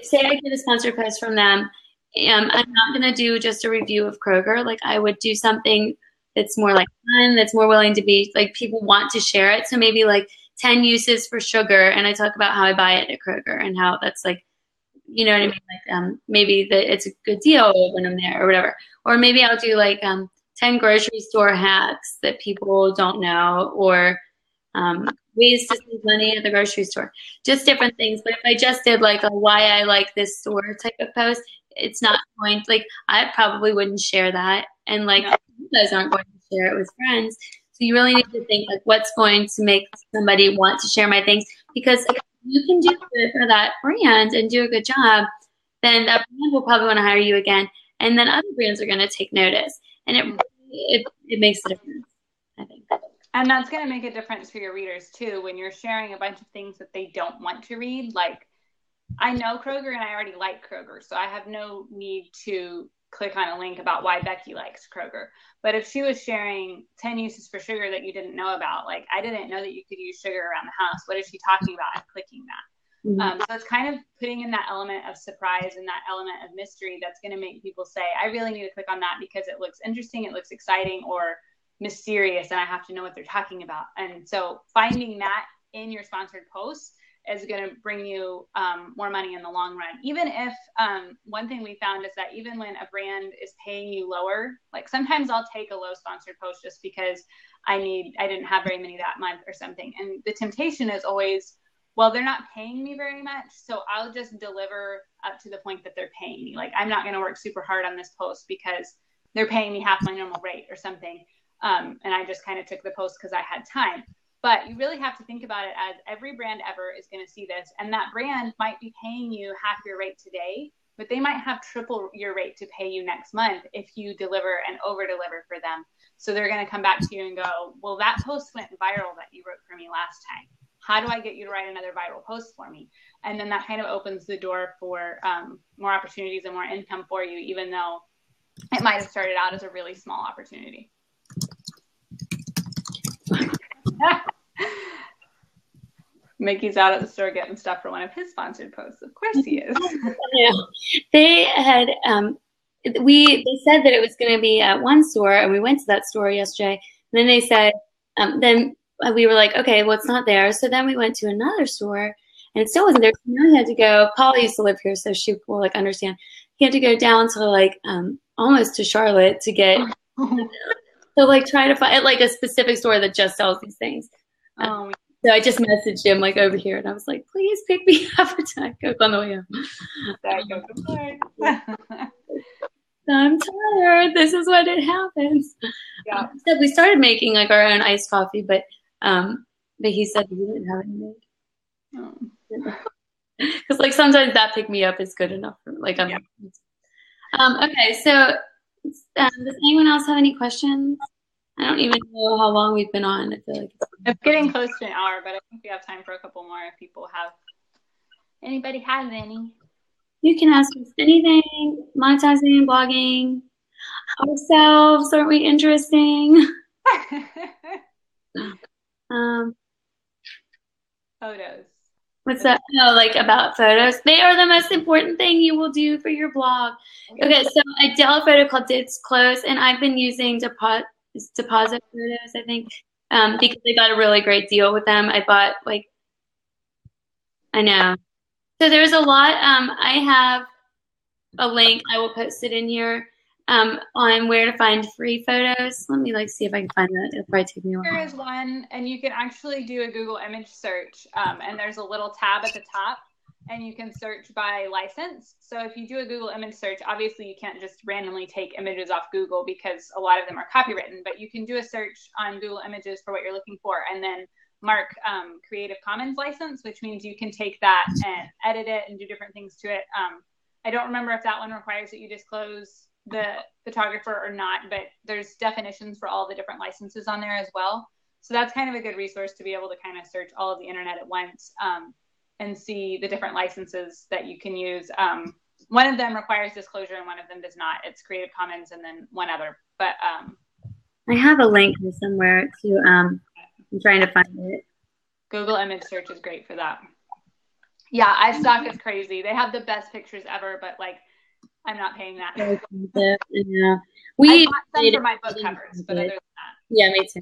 say I get a sponsored post from them, I'm not going to do just a review of Kroger. Like I would do something that's more like fun, that's more willing to be like people want to share it. So maybe like 10 uses for sugar, and I talk about how I buy it at Kroger and how that's like, you know what I mean? Like maybe that it's a good deal when I'm there or whatever. Or maybe I'll do like 10 grocery store hacks that people don't know, or ways to save money at the grocery store. Just different things. But if I just did like a why I like this store type of post, it's not going to, like, I probably wouldn't share that. And like you guys aren't going to share it with friends. So you really need to think like what's going to make somebody want to share my things, because if you can do good for that brand and do a good job, then that brand will probably want to hire you again. And then other brands are going to take notice. And it makes a difference, I think. And that's going to make a difference for your readers too, when you're sharing a bunch of things that they don't want to read. Like, I know Kroger and I already like Kroger, so I have no need to click on a link about why Becky likes Kroger. But if she was sharing 10 uses for sugar that you didn't know about, like I didn't know that you could use sugar around the house. What is she talking about? I'm clicking that. Mm-hmm. So it's kind of putting in that element of surprise and that element of mystery that's going to make people say, I really need to click on that because it looks interesting, it looks exciting, or mysterious, and I have to know what they're talking about. And so finding that in your sponsored posts is going to bring you more money in the long run. Even if one thing we found is that even when a brand is paying you lower, like sometimes I'll take a low sponsored post just because I didn't have very many that month or something. And the temptation is always, well, they're not paying me very much, so I'll just deliver up to the point that they're paying me. Like I'm not going to work super hard on this post because they're paying me half my normal rate or something. And I just kind of took the post because I had time. But you really have to think about it as every brand ever is going to see this. And that brand might be paying you half your rate today, but they might have triple your rate to pay you next month if you deliver and over deliver for them. So they're going to come back to you and go, well, that post went viral that you wrote for me last time. How do I get you to write another viral post for me? And then that kind of opens the door for more opportunities and more income for you, even though it might have started out as a really small opportunity. Mickey's out at the store getting stuff for one of his sponsored posts. Of course he is. Yeah. They had they said that it was going to be at one store, and we went to that store yesterday. And then they said, then we were like, okay, well, it's not there. So then we went to another store, and it still wasn't there. So now we had to go. Paula used to live here, so she will like understand. He had to go down to like almost to Charlotte to get. So like try to find like a specific store that just sells these things. So I just messaged him like over here, and I was like, please pick me up a Diet Coke on the way home. I'm tired. This is when it happens. Yeah. So we started making like our own iced coffee, but he said he didn't have any made. Because like sometimes that pick me up is good enough. Like I'm. Yeah. Okay, so. Does anyone else have any questions? I don't even know how long we've been on. I feel like it's getting close to an hour, but I think we have time for a couple more if people have. Anybody has any? You can ask us anything. Monetizing, blogging, ourselves. Aren't we interesting? Photos. What's that? No, like about photos. They are the most important thing you will do for your blog. Okay, so I did a photo called It's Close, and I've been using deposit photos, I think, because they got a really great deal with them. I bought I know. So there's a lot. I have a link. I will post it in here on where to find free photos. Let me see if I can find that. It'll probably take me a while. There is one, and you can actually do a Google image search, and there's a little tab at the top, and you can search by license. So if you do a Google image search, obviously you can't just randomly take images off Google because a lot of them are copywritten, but you can do a search on Google Images for what you're looking for, and then mark Creative Commons license, which means you can take that and edit it and do different things to it. I don't remember if that one requires that you disclose the photographer or not, but there's definitions for all the different licenses on there as well. So that's kind of a good resource to be able to kind of search all of the internet at once and see the different licenses that you can use. One of them requires disclosure and one of them does not. It's Creative Commons and then one other. But I have a link somewhere to, I'm trying to find it. Google image search is great for that. Yeah, iStock is crazy. They have the best pictures ever, but like, I'm not paying that. Yeah. I bought some for my book covers, but other than that. Yeah, me too.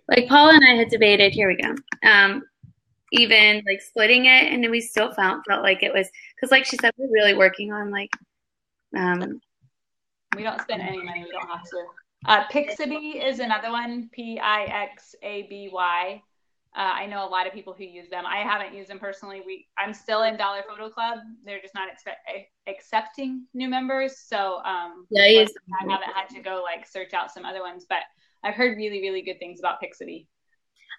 Like Paula and I had debated, here we go, even like splitting it, and then we still felt like it was, because like she said, we're really working on like. We don't spend any money, we don't have to. Pixabay is another one, Pixaby. I know a lot of people who use them. I haven't used them personally. I'm still in Dollar Photo Club. They're just not accepting new members. So I haven't had to go like search out some other ones, but I've heard really, really good things about Pixabay.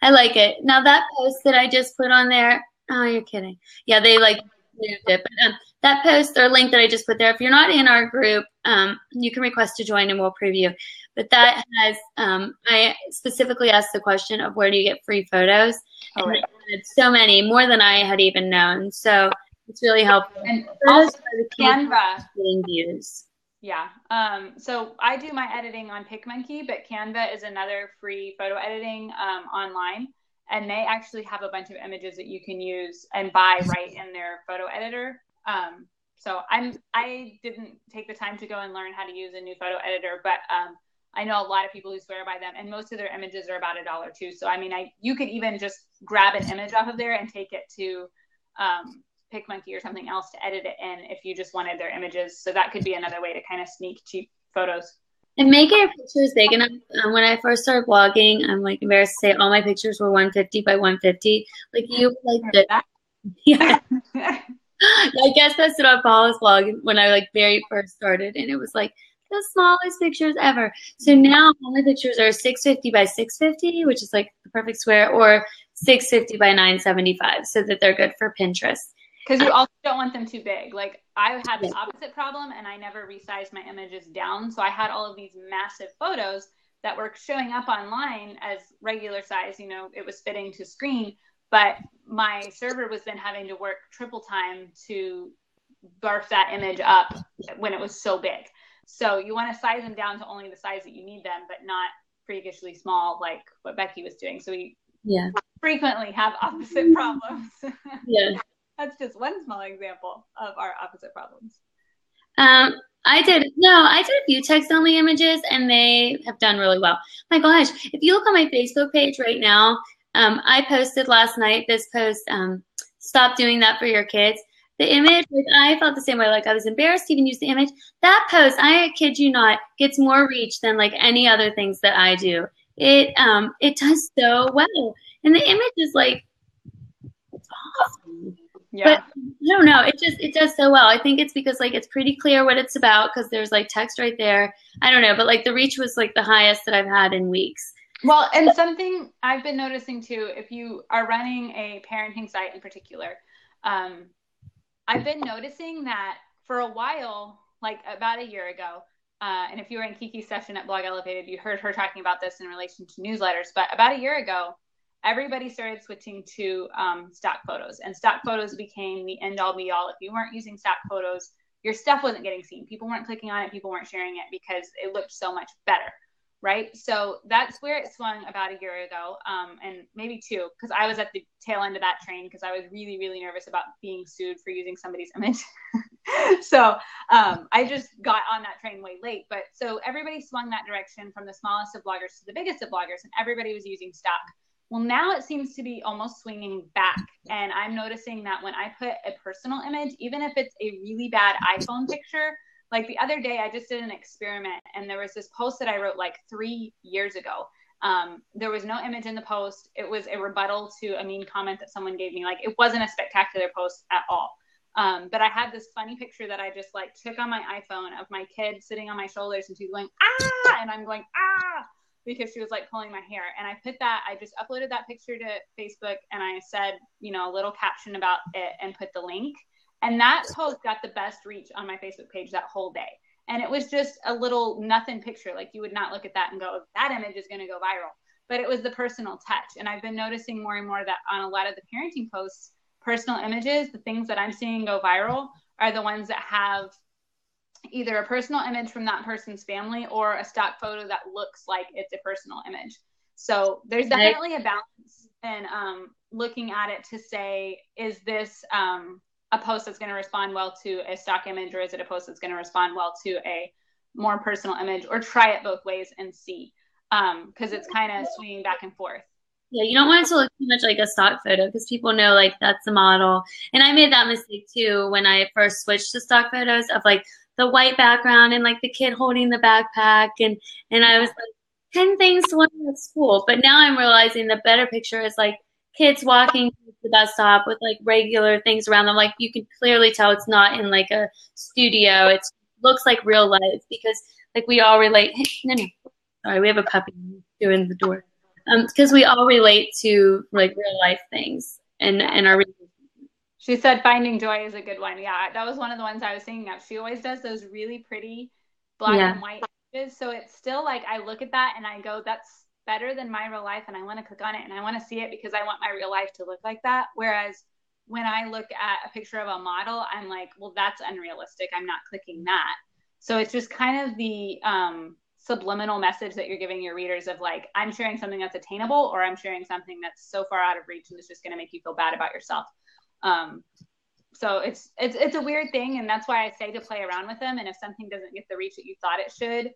I like it. Now that post that I just put on there, oh, you're kidding. Yeah, they like moved it. But that post or link that I just put there, if you're not in our group, you can request to join and we'll preview. But that has, I specifically asked the question of where do you get free photos? Oh, right. And so many, more than I had even known. So it's really helpful. And also Canva. Getting views. Yeah. So I do my editing on PicMonkey, but Canva is another free photo editing online. And they actually have a bunch of images that you can use and buy right in their photo editor. So I didn't take the time to go and learn how to use a new photo editor, but I know a lot of people who swear by them, and most of their images are about $1 too. So I mean, you could even just grab an image off of there and take it to PicMonkey or something else to edit it in if you just wanted their images. So that could be another way to kind of sneak cheap photos. And make your pictures big enough. When I first started blogging, I'm like embarrassed to say all my pictures were 150 by 150. Like you like that. Yeah. I guess that's what on Paula's blog when I like very first started, and it was like the smallest pictures ever. So now all my pictures are 650 by 650, which is like the perfect square, or 650 by 975, so that they're good for Pinterest. Because you also don't want them too big. Like I had the opposite problem, and I never resized my images down. So I had all of these massive photos that were showing up online as regular size. You know, it was fitting to screen, but my server was then having to work triple time to barf that image up when it was so big. So you want to size them down to only the size that you need them, but not freakishly small like what Becky was doing. So we frequently have opposite problems. Yeah. That's just one small example of our opposite problems. I did a few text-only images, and they have done really well. My gosh, if you look on my Facebook page right now, I posted last night this post, stop doing that for your kids. The image, like, I felt the same way. Like I was embarrassed to even use the image. That post, I kid you not, gets more reach than like any other things that I do. It does so well. And the image is like, it's awesome. Yeah. But I don't know. It does so well. I think it's because like it's pretty clear what it's about because there's like text right there. I don't know, but like the reach was like the highest that I've had in weeks. Well, and something I've been noticing too, if you are running a parenting site in particular, I've been noticing that for a while, like about a year ago, and if you were in Kiki's session at BlogElevated, you heard her talking about this in relation to newsletters, but about a year ago, everybody started switching to stock photos, and stock photos became the end all be all. If you weren't using stock photos, your stuff wasn't getting seen. People weren't clicking on it. People weren't sharing it because it looked so much better. Right. So that's where it swung about a year ago, and maybe two, because I was at the tail end of that train because I was really, really nervous about being sued for using somebody's image. So I just got on that train way late. But so everybody swung that direction from the smallest of bloggers to the biggest of bloggers, and everybody was using stock. Well, now it seems to be almost swinging back. And I'm noticing that when I put a personal image, even if it's a really bad iPhone picture, like the other day, I just did an experiment, and there was this post that I wrote like 3 years ago. There was no image in the post. It was a rebuttal to a mean comment that someone gave me. Like it wasn't a spectacular post at all. But I had this funny picture that I just like took on my iPhone of my kid sitting on my shoulders, and she's going, ah, and I'm going, ah, because she was like pulling my hair. And I just uploaded that picture to Facebook, and I said, you know, a little caption about it and put the link. And that post got the best reach on my Facebook page that whole day. And it was just a little nothing picture. Like you would not look at that and go, that image is going to go viral. but it was the personal touch. And I've been noticing more and more that on a lot of the parenting posts, personal images, the things that I'm seeing go viral are the ones that have either a personal image from that person's family or a stock photo that looks like it's a personal image. So there's definitely a balance in looking at it to say, is this a post that's going to respond well to a stock image, or is it a post that's going to respond well to a more personal image, or try it both ways and see, because it's kind of swinging back and forth. Yeah, you don't want it to look too much like a stock photo because people know like that's the model. And I made that mistake too when I first switched to stock photos of like the white background and like the kid holding the backpack, and I was like 10 things to learn at school. But now I'm realizing the better picture is like kids walking to the bus stop with like regular things around them. Like you can clearly tell it's not in like a studio. It looks like real life because like we all relate. Hey, no. Sorry, we have a puppy doing the door. Because we all relate to like real life things and our. She said Finding Joy is a good one. Yeah, that was one of the ones I was thinking of. She always does those really pretty black and white images. So it's still like I look at that and I go, that's better than my real life, and I want to click on it and I want to see it because I want my real life to look like that. Whereas when I look at a picture of a model, I'm like, well, that's unrealistic. I'm not clicking that. So it's just kind of the subliminal message that you're giving your readers of like, I'm sharing something that's attainable, or I'm sharing something that's so far out of reach and it's just going to make you feel bad about yourself. So it's a weird thing. And that's why I say to play around with them. And if something doesn't get the reach that you thought it should,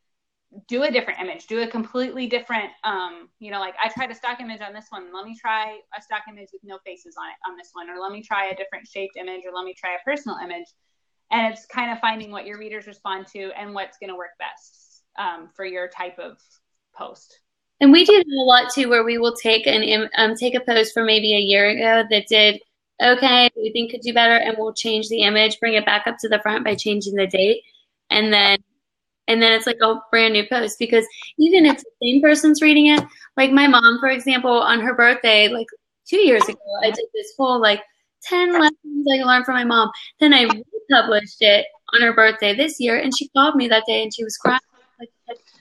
do a different image, do a completely different, like I tried a stock image on this one. Let me try a stock image with no faces on it on this one, or let me try a different shaped image, or let me try a personal image. And it's kind of finding what your readers respond to and what's going to work best for your type of post. And we do that a lot too, where we will take a post from maybe a year ago that did okay, we think could do better, and we'll change the image, bring it back up to the front by changing the date, and then it's like a brand new post, because even if the same person's reading it, like my mom, for example, on her birthday, like 2 years ago, I did this whole like 10 lessons I learned from my mom. Then I republished it on her birthday this year, and she called me that day and she was crying. Like,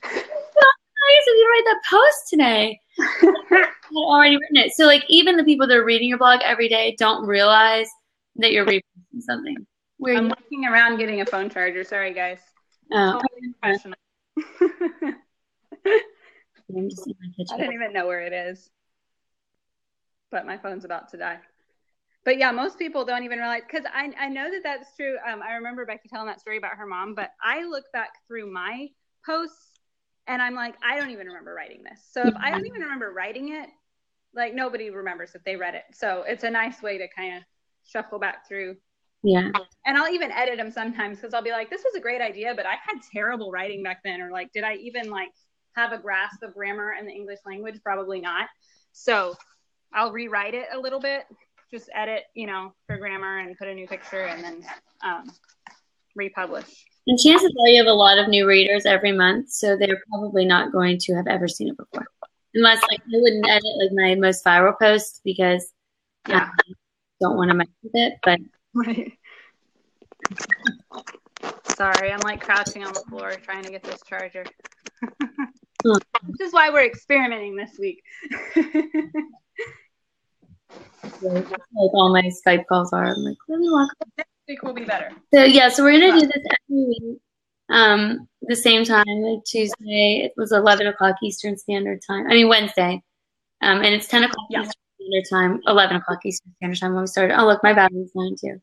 nice of you to write that post today. I had already written it. So like even the people that are reading your blog every day don't realize that you're reposting something. I'm walking around getting a phone charger. Sorry, guys. Oh, professional. I'm just in my kitchen. I don't even know where it is, but my phone's about to die. But yeah, most people don't even realize, because I know that that's true. I remember Becky telling that story about her mom, but I look back through my posts and I'm like, I don't even remember writing this. So if I don't even remember writing it, like nobody remembers if they read it. So it's a nice way to kind of shuffle back through. Yeah. And I'll even edit them sometimes, because I'll be like, this was a great idea, but I had terrible writing back then. Or like, did I even like have a grasp of grammar and the English language? Probably not. So I'll rewrite it a little bit, just edit, for grammar and put a new picture and then republish. And chances are you have a lot of new readers every month, so they're probably not going to have ever seen it before. Unless, like, I wouldn't edit, like, my most viral post because I don't want to mess with it, but... Right. Sorry, I'm, like, crouching on the floor trying to get this charger. Which is why we're experimenting this week. Like all my Skype calls are. I'm like, really welcome. Next week will be better. So yeah, so we're gonna do this every week, the same time, like Tuesday. It was 11 o'clock Eastern Standard Time. I mean Wednesday, and it's 10 o'clock Eastern Standard Time, 11 o'clock Eastern Standard Time when we started. Oh look, my battery's dying too.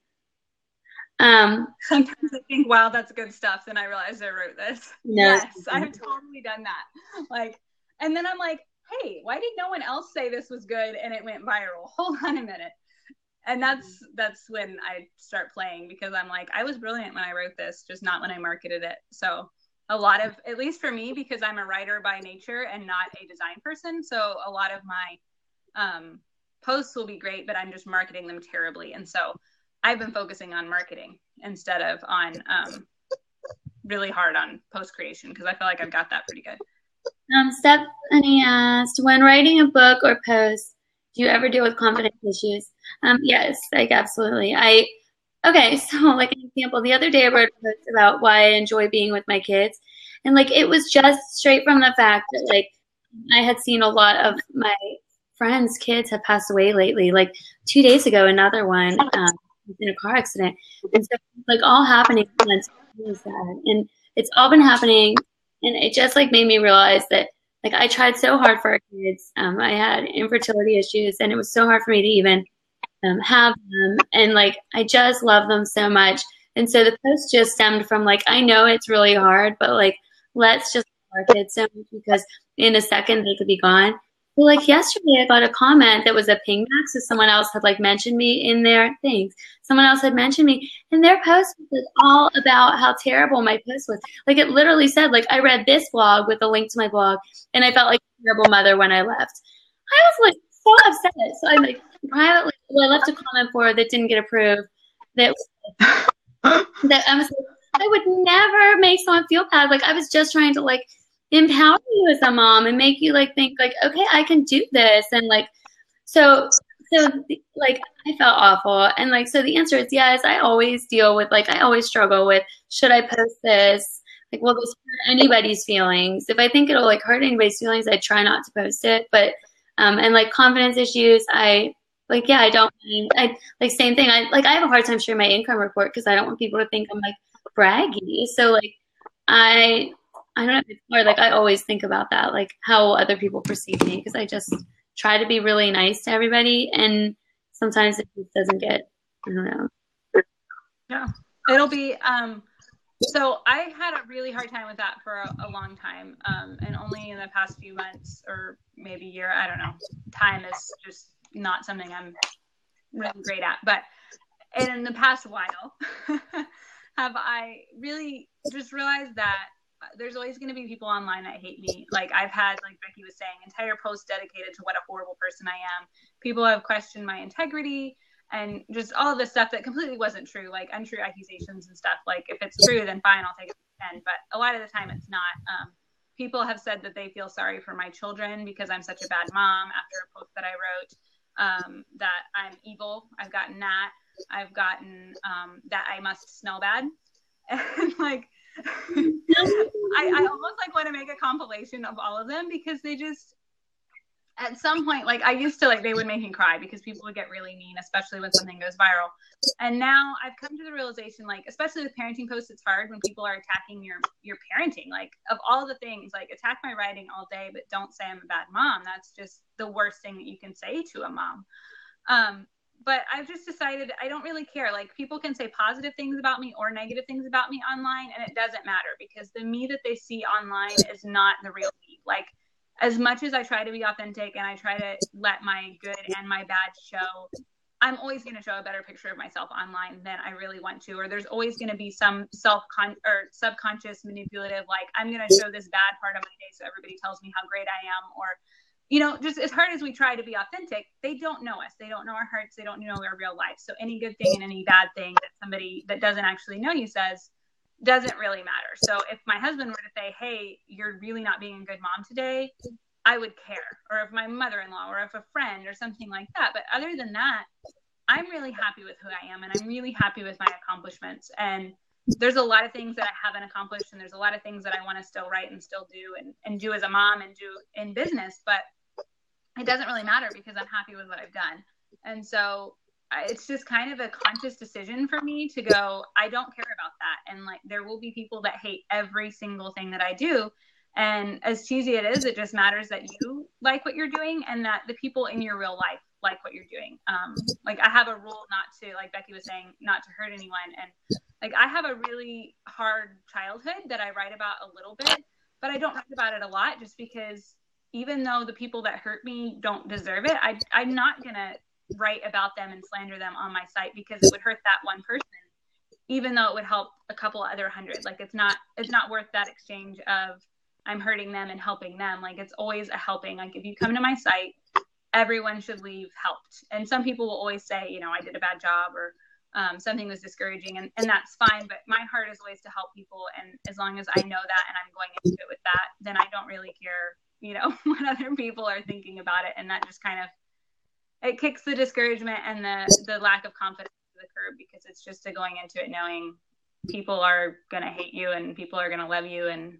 Sometimes I think, wow, that's good stuff. Then I realize I wrote this. No, yes, I've totally done that. Like, and then I'm like, hey, why did no one else say this was good and it went viral? Hold on a minute. And that's when I start playing, because I'm like, I was brilliant when I wrote this, just not when I marketed it. So a lot of, at least for me, because I'm a writer by nature and not a design person, so a lot of my posts will be great, but I'm just marketing them terribly. And so I've been focusing on marketing instead of on really hard on post creation, because I feel like I've got that pretty good. Stephanie asked, when writing a book or post, do you ever deal with confidence issues? Yes, like absolutely. Okay, so like an example, the other day I wrote a post about why I enjoy being with my kids. And like, it was just straight from the fact that like, I had seen a lot of my friends' kids have passed away lately. Like 2 days ago, another one was in a car accident. And so like all happening at once. Really sad. And it's all been happening. And it just like made me realize that like I tried so hard for our kids. I had infertility issues, and it was so hard for me to even have them. And like I just love them so much. And so the post just stemmed from like, I know it's really hard, but like let's just love our kids so much, because in a second they could be gone. Well, like yesterday I got a comment that was a ping back, so someone else had like mentioned me in their things. Someone else had mentioned me, and their post was all about how terrible my post was. Like it literally said, like, I read this blog with a link to my blog, and I felt like a terrible mother when I left. I was like so upset. So I like privately, I left a comment for her that didn't get approved. That that I was like, I would never make someone feel bad. Like I was just trying to like empower you as a mom and make you like think like, okay, I can do this. And like, so like I felt awful. And like, so the answer is yes. I always deal with like, I always struggle with, should I post this? Like, will this hurt anybody's feelings? If I think it'll like hurt anybody's feelings, I try not to post it. But, and like confidence issues, I like, yeah, I don't, I like same thing. I have a hard time sharing my income report because I don't want people to think I'm like braggy. So like, I don't know. It's hard. Like I always think about that, like how other people perceive me, because I just try to be really nice to everybody, and sometimes it just doesn't get. I don't know. Yeah, it'll be. So I had a really hard time with that for a long time, and only in the past few months or maybe year, I don't know. Time is just not something I'm really great at, but in the past while, have I really just realized that there's always going to be people online that hate me. Like I've had, like Becky was saying, entire posts dedicated to what a horrible person I am. People have questioned my integrity and just all of this stuff that completely wasn't true, like untrue accusations and stuff. Like if it's true, then fine, I'll take it to 10. But a lot of the time it's not. People have said that they feel sorry for my children because I'm such a bad mom after a post that I wrote, that I'm evil. I've gotten that. I've gotten that I must smell bad. And like, I almost like want to make a compilation of all of them, because they just, at some point, like I used to, like they would make me cry because people would get really mean, especially when something goes viral. And now I've come to the realization, like especially with parenting posts, it's hard when people are attacking your parenting. Like of all the things, like attack my writing all day, but don't say I'm a bad mom. That's just the worst thing that you can say to a mom. But I've just decided I don't really care. Like people can say positive things about me or negative things about me online, and it doesn't matter, because the me that they see online is not the real me. Like as much as I try to be authentic and I try to let my good and my bad show, I'm always going to show a better picture of myself online than I really want to. Or there's always going to be some or subconscious manipulative, like I'm going to show this bad part of my day so everybody tells me how great I am. Or you know, just as hard as we try to be authentic, they don't know us. They don't know our hearts. They don't know our real life. So any good thing and any bad thing that somebody that doesn't actually know you says doesn't really matter. So if my husband were to say, hey, you're really not being a good mom today, I would care. Or if my mother-in-law, or if a friend or something like that. But other than that, I'm really happy with who I am, and I'm really happy with my accomplishments. And there's a lot of things that I haven't accomplished, and there's a lot of things that I want to still write and still do and do as a mom and do in business. But it doesn't really matter because I'm happy with what I've done. And so it's just kind of a conscious decision for me to go, I don't care about that. And like, there will be people that hate every single thing that I do. And as cheesy it is, it just matters that you like what you're doing and that the people in your real life like what you're doing. Like I have a rule not to, like Becky was saying, not to hurt anyone. And like, I have a really hard childhood that I write about a little bit, but I don't write about it a lot, just because even though the people that hurt me don't deserve it, I'm not going to write about them and slander them on my site, because it would hurt that one person, even though it would help a couple other hundred. Like it's not worth that exchange of I'm hurting them and helping them. Like it's always a helping. Like if you come to my site, everyone should leave helped. And some people will always say, you know, I did a bad job, or something was discouraging, and that's fine. But my heart is always to help people. And as long as I know that and I'm going into it with that, then I don't really care, you know, what other people are thinking about it. And that just kind of, it kicks the discouragement and the lack of confidence to the curb, because it's just going into it knowing people are going to hate you and people are going to love you, and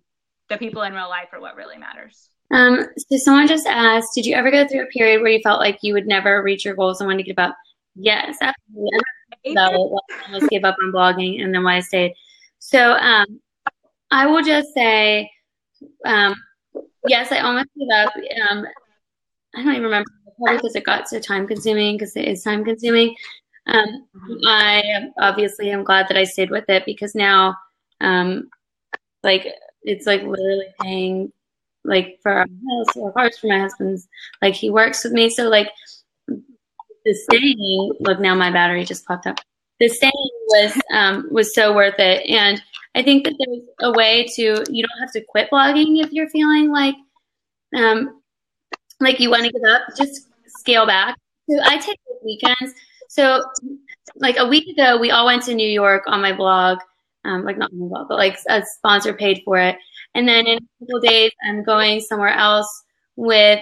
the people in real life are what really matters. So someone just asked, did you ever go through a period where you felt like you would never reach your goals and wanted to give up? Yes, absolutely. I almost gave up on blogging and then why I stayed. So I will just say, yes, I almost gave up. I don't even remember, probably because it got so time consuming, because it is time consuming. I obviously am glad that I stayed with it, because now, like, it's like literally paying like for our house or cars for my husband's, like he works with me. So like the staying, look, now my battery just popped up. The staying was so worth it. And I think that there's a way to, you don't have to quit blogging if you're feeling like you want to give up, just scale back. So I take weekends. So like a week ago, we all went to New York on my blog, like not on my blog, but like a sponsor paid for it. And then in a couple of days, I'm going somewhere else with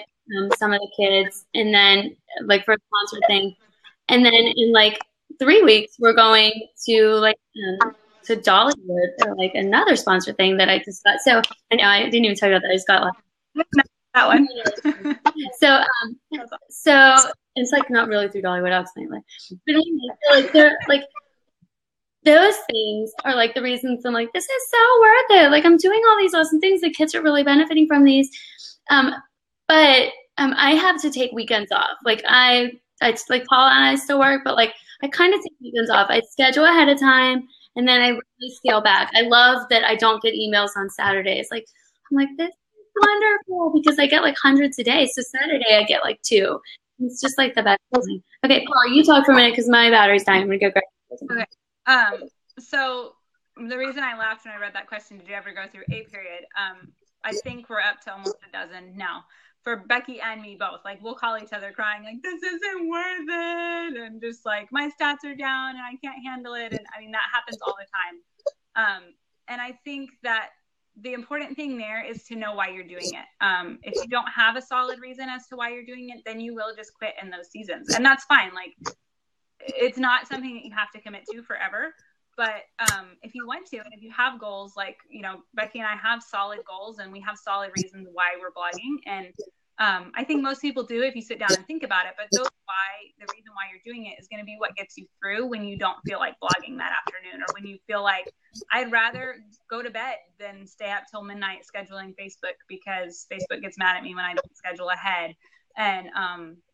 some of the kids, and then like for a sponsor thing. And then in like 3 weeks, we're going to like to Dollywood for like another sponsor thing that I just got. So I know I didn't even tell you about that. I just got that one. So it's like not really through Dollywood, obviously. But anyway, so like they're like, those things are like the reasons I'm like, this is so worth it. Like I'm doing all these awesome things. The kids are really benefiting from these. But I have to take weekends off. Like I like Paula and I still work, but like I kind of take weekends off. I schedule ahead of time, and then I really scale back. I love that I don't get emails on Saturdays. Like I'm like, this is wonderful, because I get like hundreds a day. So Saturday I get like 2. It's just like the best thing. Okay, Paula, you talk for a minute because my battery's dying. I'm gonna go grab it. Okay. So the reason I laughed when I read that question, did you ever go through a period? I think we're up to almost a dozen now. For Becky and me both, like we'll call each other crying, like this isn't worth it, and just like my stats are down and I can't handle it. And I mean that happens all the time. And I think that the important thing there is to know why you're doing it. If you don't have a solid reason as to why you're doing it, then you will just quit in those seasons, and that's fine. Like it's not something that you have to commit to forever. But if you want to, and if you have goals, like, you know, Becky and I have solid goals and we have solid reasons why we're blogging. And I think most people do if you sit down and think about it. But the reason why you're doing it is going to be what gets you through when you don't feel like blogging that afternoon, or when you feel like I'd rather go to bed than stay up till midnight scheduling Facebook, because Facebook gets mad at me when I don't schedule ahead. And,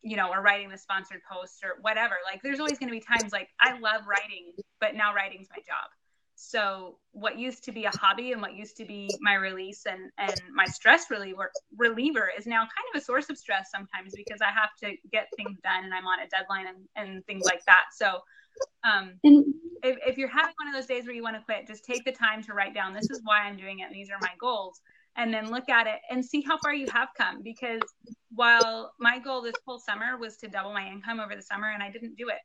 you know, or writing the sponsored post or whatever. Like there's always going to be times like I love writing, but now writing's my job. So what used to be a hobby and what used to be my release and my stress reliever is now kind of a source of stress sometimes, because I have to get things done and I'm on a deadline and things like that. So if you're having one of those days where you want to quit, just take the time to write down, this is why I'm doing it and these are my goals. And then look at it and see how far you have come. Because while my goal this whole summer was to double my income over the summer, and I didn't do it,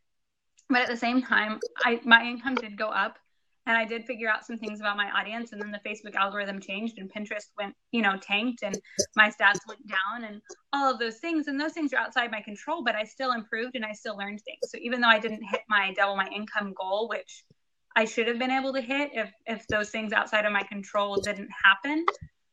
but at the same time, my income did go up, and I did figure out some things about my audience. And then the Facebook algorithm changed, and Pinterest went, tanked, and my stats went down, and all of those things. And those things are outside my control, but I still improved and I still learned things. So even though I didn't hit my double my income goal, which I should have been able to hit if those things outside of my control didn't happen.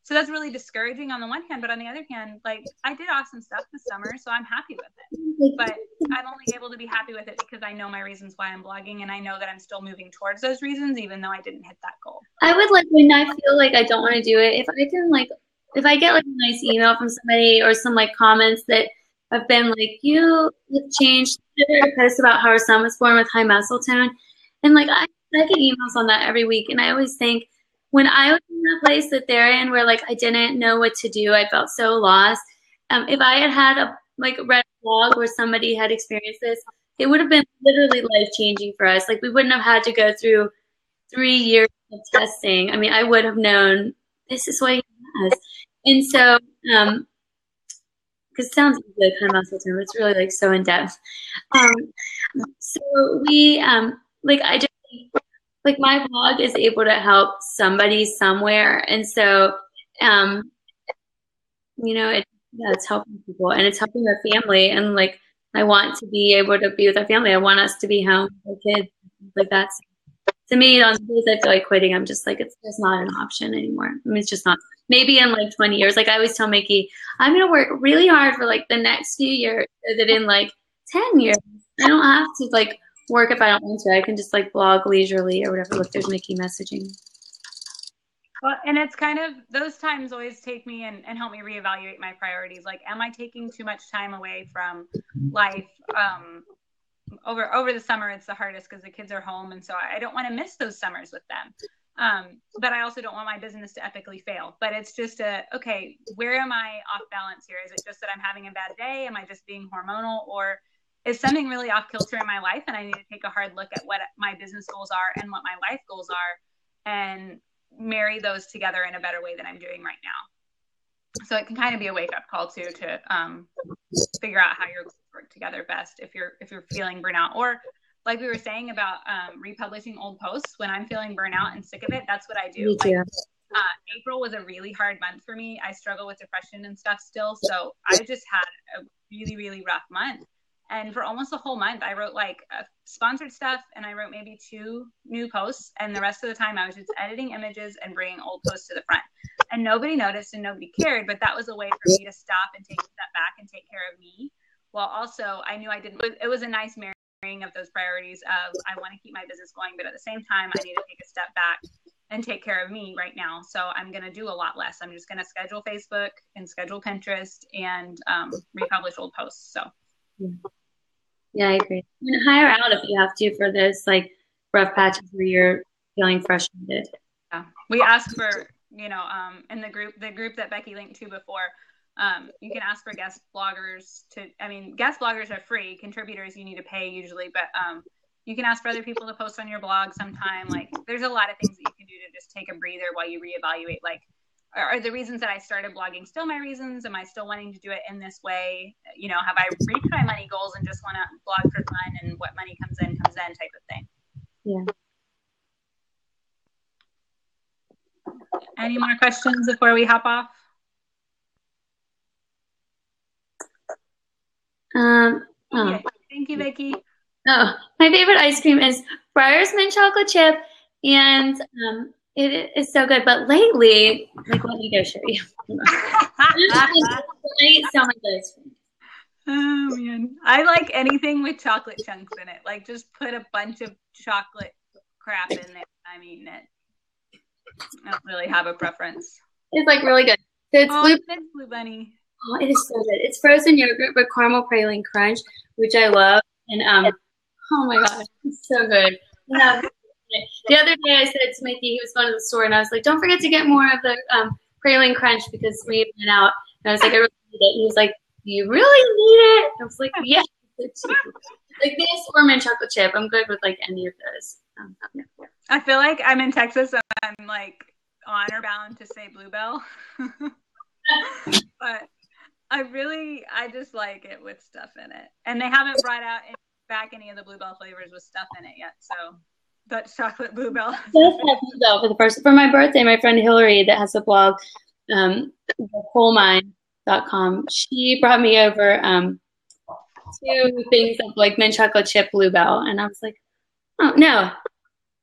So that's really discouraging on the one hand, but on the other hand, like I did awesome stuff this summer, so I'm happy with it. But I'm only able to be happy with it because I know my reasons why I'm blogging, and I know that I'm still moving towards those reasons, even though I didn't hit that goal. I would like, when I feel like I don't want to do it, if I get like a nice email from somebody or some like comments that have been like, you have changed, a post about how our son was born with high muscle tone, and like I get emails on that every week, and I always think, when I was in that place that they're in where like I didn't know what to do, I felt so lost. If I had read a blog where somebody had experienced this, it would have been literally life-changing for us. Like we wouldn't have had to go through 3 years of testing. I mean, I would have known this is what he has. And so, because it sounds like kind of muscle tone, but it's really like so in depth. So we I just. Like my blog is able to help somebody somewhere. And so, it's helping people and it's helping their family. And like, I want to be able to be with our family. I want us to be home with our kids, like that. to me, on days I feel like quitting, I'm just like, it's just not an option anymore. I mean, it's just not. Maybe in like 20 years, like I always tell Mickey, I'm going to work really hard for like the next few years so that in like 10 years, I don't have to like work if I don't want to. I can just like blog leisurely or whatever. Look, there's Mickey messaging. Well, and it's kind of, those times always take me and help me reevaluate my priorities. Like, am I taking too much time away from life? Over the summer, it's the hardest because the kids are home. And so I don't want to miss those summers with them. But I also don't want my business to epically fail. But it's just okay, where am I off balance here? Is it just that I'm having a bad day? Am I just being hormonal? Or is something really off kilter in my life? And I need to take a hard look at what my business goals are and what my life goals are and marry those together in a better way than I'm doing right now. So it can kind of be a wake up call too, to figure out how your goals work together best if you're feeling burnout, or like we were saying about republishing old posts. When I'm feeling burnout and sick of it, that's what I do. Me too. Like, April was a really hard month for me. I struggle with depression and stuff still. So I just had a really, really rough month. And for almost a whole month, I wrote like sponsored stuff and I wrote maybe 2 new posts. And the rest of the time I was just editing images and bringing old posts to the front. And nobody noticed and nobody cared. But that was a way for me to stop and take a step back and take care of me. While also I knew it was a nice marrying of those priorities of I want to keep my business going. But at the same time, I need to take a step back and take care of me right now. So I'm going to do a lot less. I'm just going to schedule Facebook and schedule Pinterest and republish old posts. So. Yeah, I agree. And hire out if you have to for those like rough patches where you're feeling frustrated. Yeah. We ask for, in the group that Becky linked to before, you can ask for guest bloggers guest bloggers are free. Contributors you need to pay usually, but you can ask for other people to post on your blog sometime. Like there's a lot of things that you can do to just take a breather while you reevaluate, like, are the reasons that I started blogging still my reasons? Am I still wanting to do it in this way? Have I reached my money goals and just want to blog for fun and what money comes in type of thing? Yeah. Any more questions before we hop off? Yeah. Thank you, Becky. Oh, my favorite ice cream is Breyer's mint chocolate chip, and it is so good. But lately, like, let me go show you. I eat so much ice cream. Oh man, I like anything with chocolate chunks in it. Like, just put a bunch of chocolate crap in there. I'm eating it. I don't really have a preference. It's like really good. So it's Blue Bunny. Oh, it is so good. It's frozen yogurt with caramel praline crunch, which I love. And oh my gosh, it's so good. Yeah. The other day I said to Mickey, he was going to the store, and I was like, don't forget to get more of the praline crunch because we went out. And I was like, I really need it. And he was like, do you really need it? I was like, yeah. Like this or mint chocolate chip. I'm good with like any of those. Yeah. I feel like I'm in Texas and I'm like honor bound to say Bluebell. But I just like it with stuff in it. And they haven't brought out back any of the Bluebell flavors with stuff in it yet. So Dutch chocolate Bluebell. For my birthday, my friend Hillary that has a blog, coalmine.com, she brought me over 2 things of like mint chocolate chip Bluebell. And I was like, oh,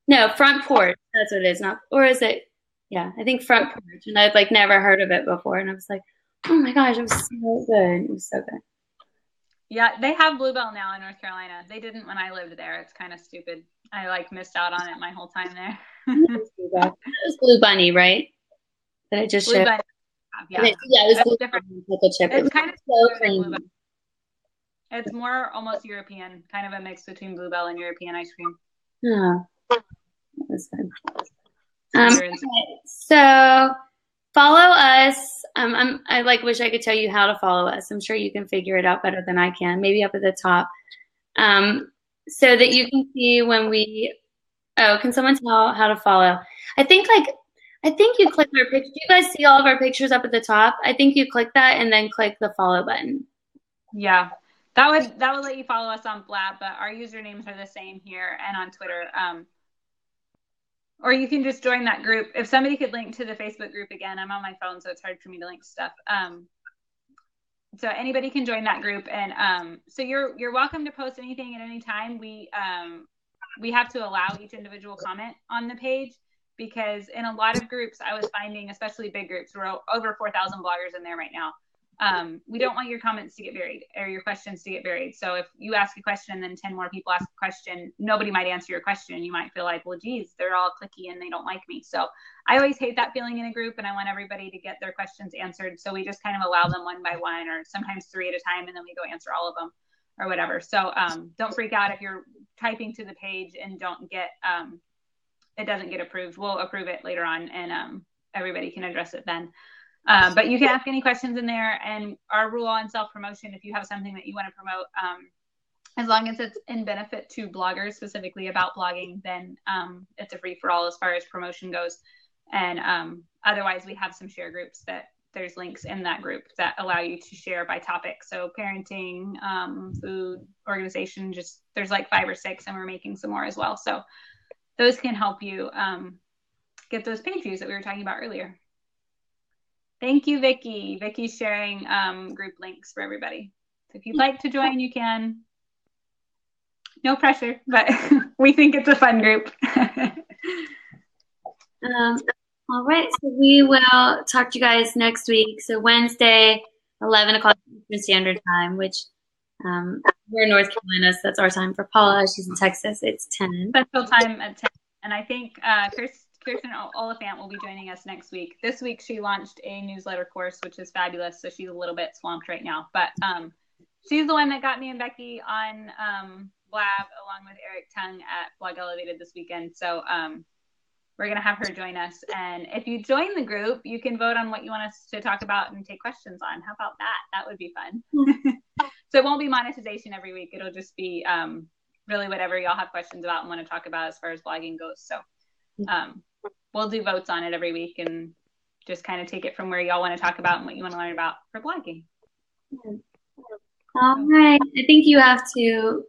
no, front porch. That's what it is. Or is it? Yeah, I think front porch. And I'd like never heard of it before. And I was like, oh my gosh, it was so good. It was so good. Yeah, they have Bluebell now in North Carolina. They didn't when I lived there. It's kind of stupid. I like missed out on it my whole time there. It was Blue Bunny, right? That I just showed. Yeah, it was Blue different. Chip. It's kind of so creamy. It's more almost European, kind of a mix between Bluebell and European ice cream. Oh, that was good. Okay, so follow us. I like wish I could tell you how to follow us. I'm sure you can figure it out better than I can. Maybe up at the top, so that you can see when we. Oh, can someone tell how to follow? I think you click our picture. Do you guys see all of our pictures up at the top? I think you click that and then click the follow button. Yeah, that would let you follow us on Blab, but our usernames are the same here and on Twitter. Or you can just join that group. If somebody could link to the Facebook group again, I'm on my phone, so it's hard for me to link stuff. So anybody can join that group, and so you're welcome to post anything at any time. We we have to allow each individual comment on the page, because in a lot of groups I was finding, especially big groups, we're over 4,000 bloggers in there right now. We don't want your comments to get buried or your questions to get buried. So if you ask a question and then 10 more people ask a question, nobody might answer your question. You might feel like, well, geez, they're all clicky and they don't like me. So I always hate that feeling in a group, and I want everybody to get their questions answered. So we just kind of allow them one by one, or sometimes 3 at a time, and then we go answer all of them or whatever. So don't freak out if you're typing to the page and don't get it doesn't get approved. We'll approve it later on, and everybody can address it then. But you can ask any questions in there. And our rule on self-promotion, if you have something that you want to promote, as long as it's in benefit to bloggers, specifically about blogging, then it's a free-for-all as far as promotion goes. And otherwise, we have some share groups that there's links in that group that allow you to share by topic. So parenting, food, organization, just there's like 5 or 6, and we're making some more as well. So those can help you get those page views that we were talking about earlier. Thank you, Vicky. Vicky's sharing group links for everybody. So if you'd like to join, you can. No pressure, but we think it's a fun group. All right, so we will talk to you guys next week. So Wednesday, 11 o'clock Eastern Standard Time, which we're in North Carolina, so that's our time. For Paula, she's in Texas, it's 10. Central time at 10. And I think Kirsten Oliphant will be joining us next week. This week she launched a newsletter course, which is fabulous. So she's a little bit swamped right now. But she's the one that got me and Becky on Blab, along with Eric Tung at BlogElevated this weekend. So we're going to have her join us. And if you join the group, you can vote on what you want us to talk about and take questions on. How about that? That would be fun. So it won't be monetization every week. It'll just be really whatever y'all have questions about and want to talk about as far as blogging goes. So we'll do votes on it every week and just kind of take it from where y'all want to talk about and what you want to learn about for blogging. All right. I think you have to.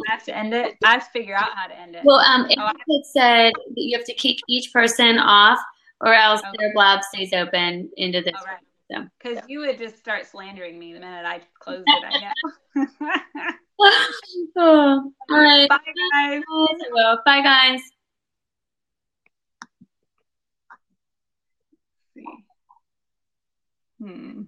I have to end it. I have to figure out how to end it. Well, it said that you have to kick each person off, or else their blab stays open into this. Because you would just start slandering me the minute I closed it. I know. All right. Bye, guys. Well, bye, guys. See.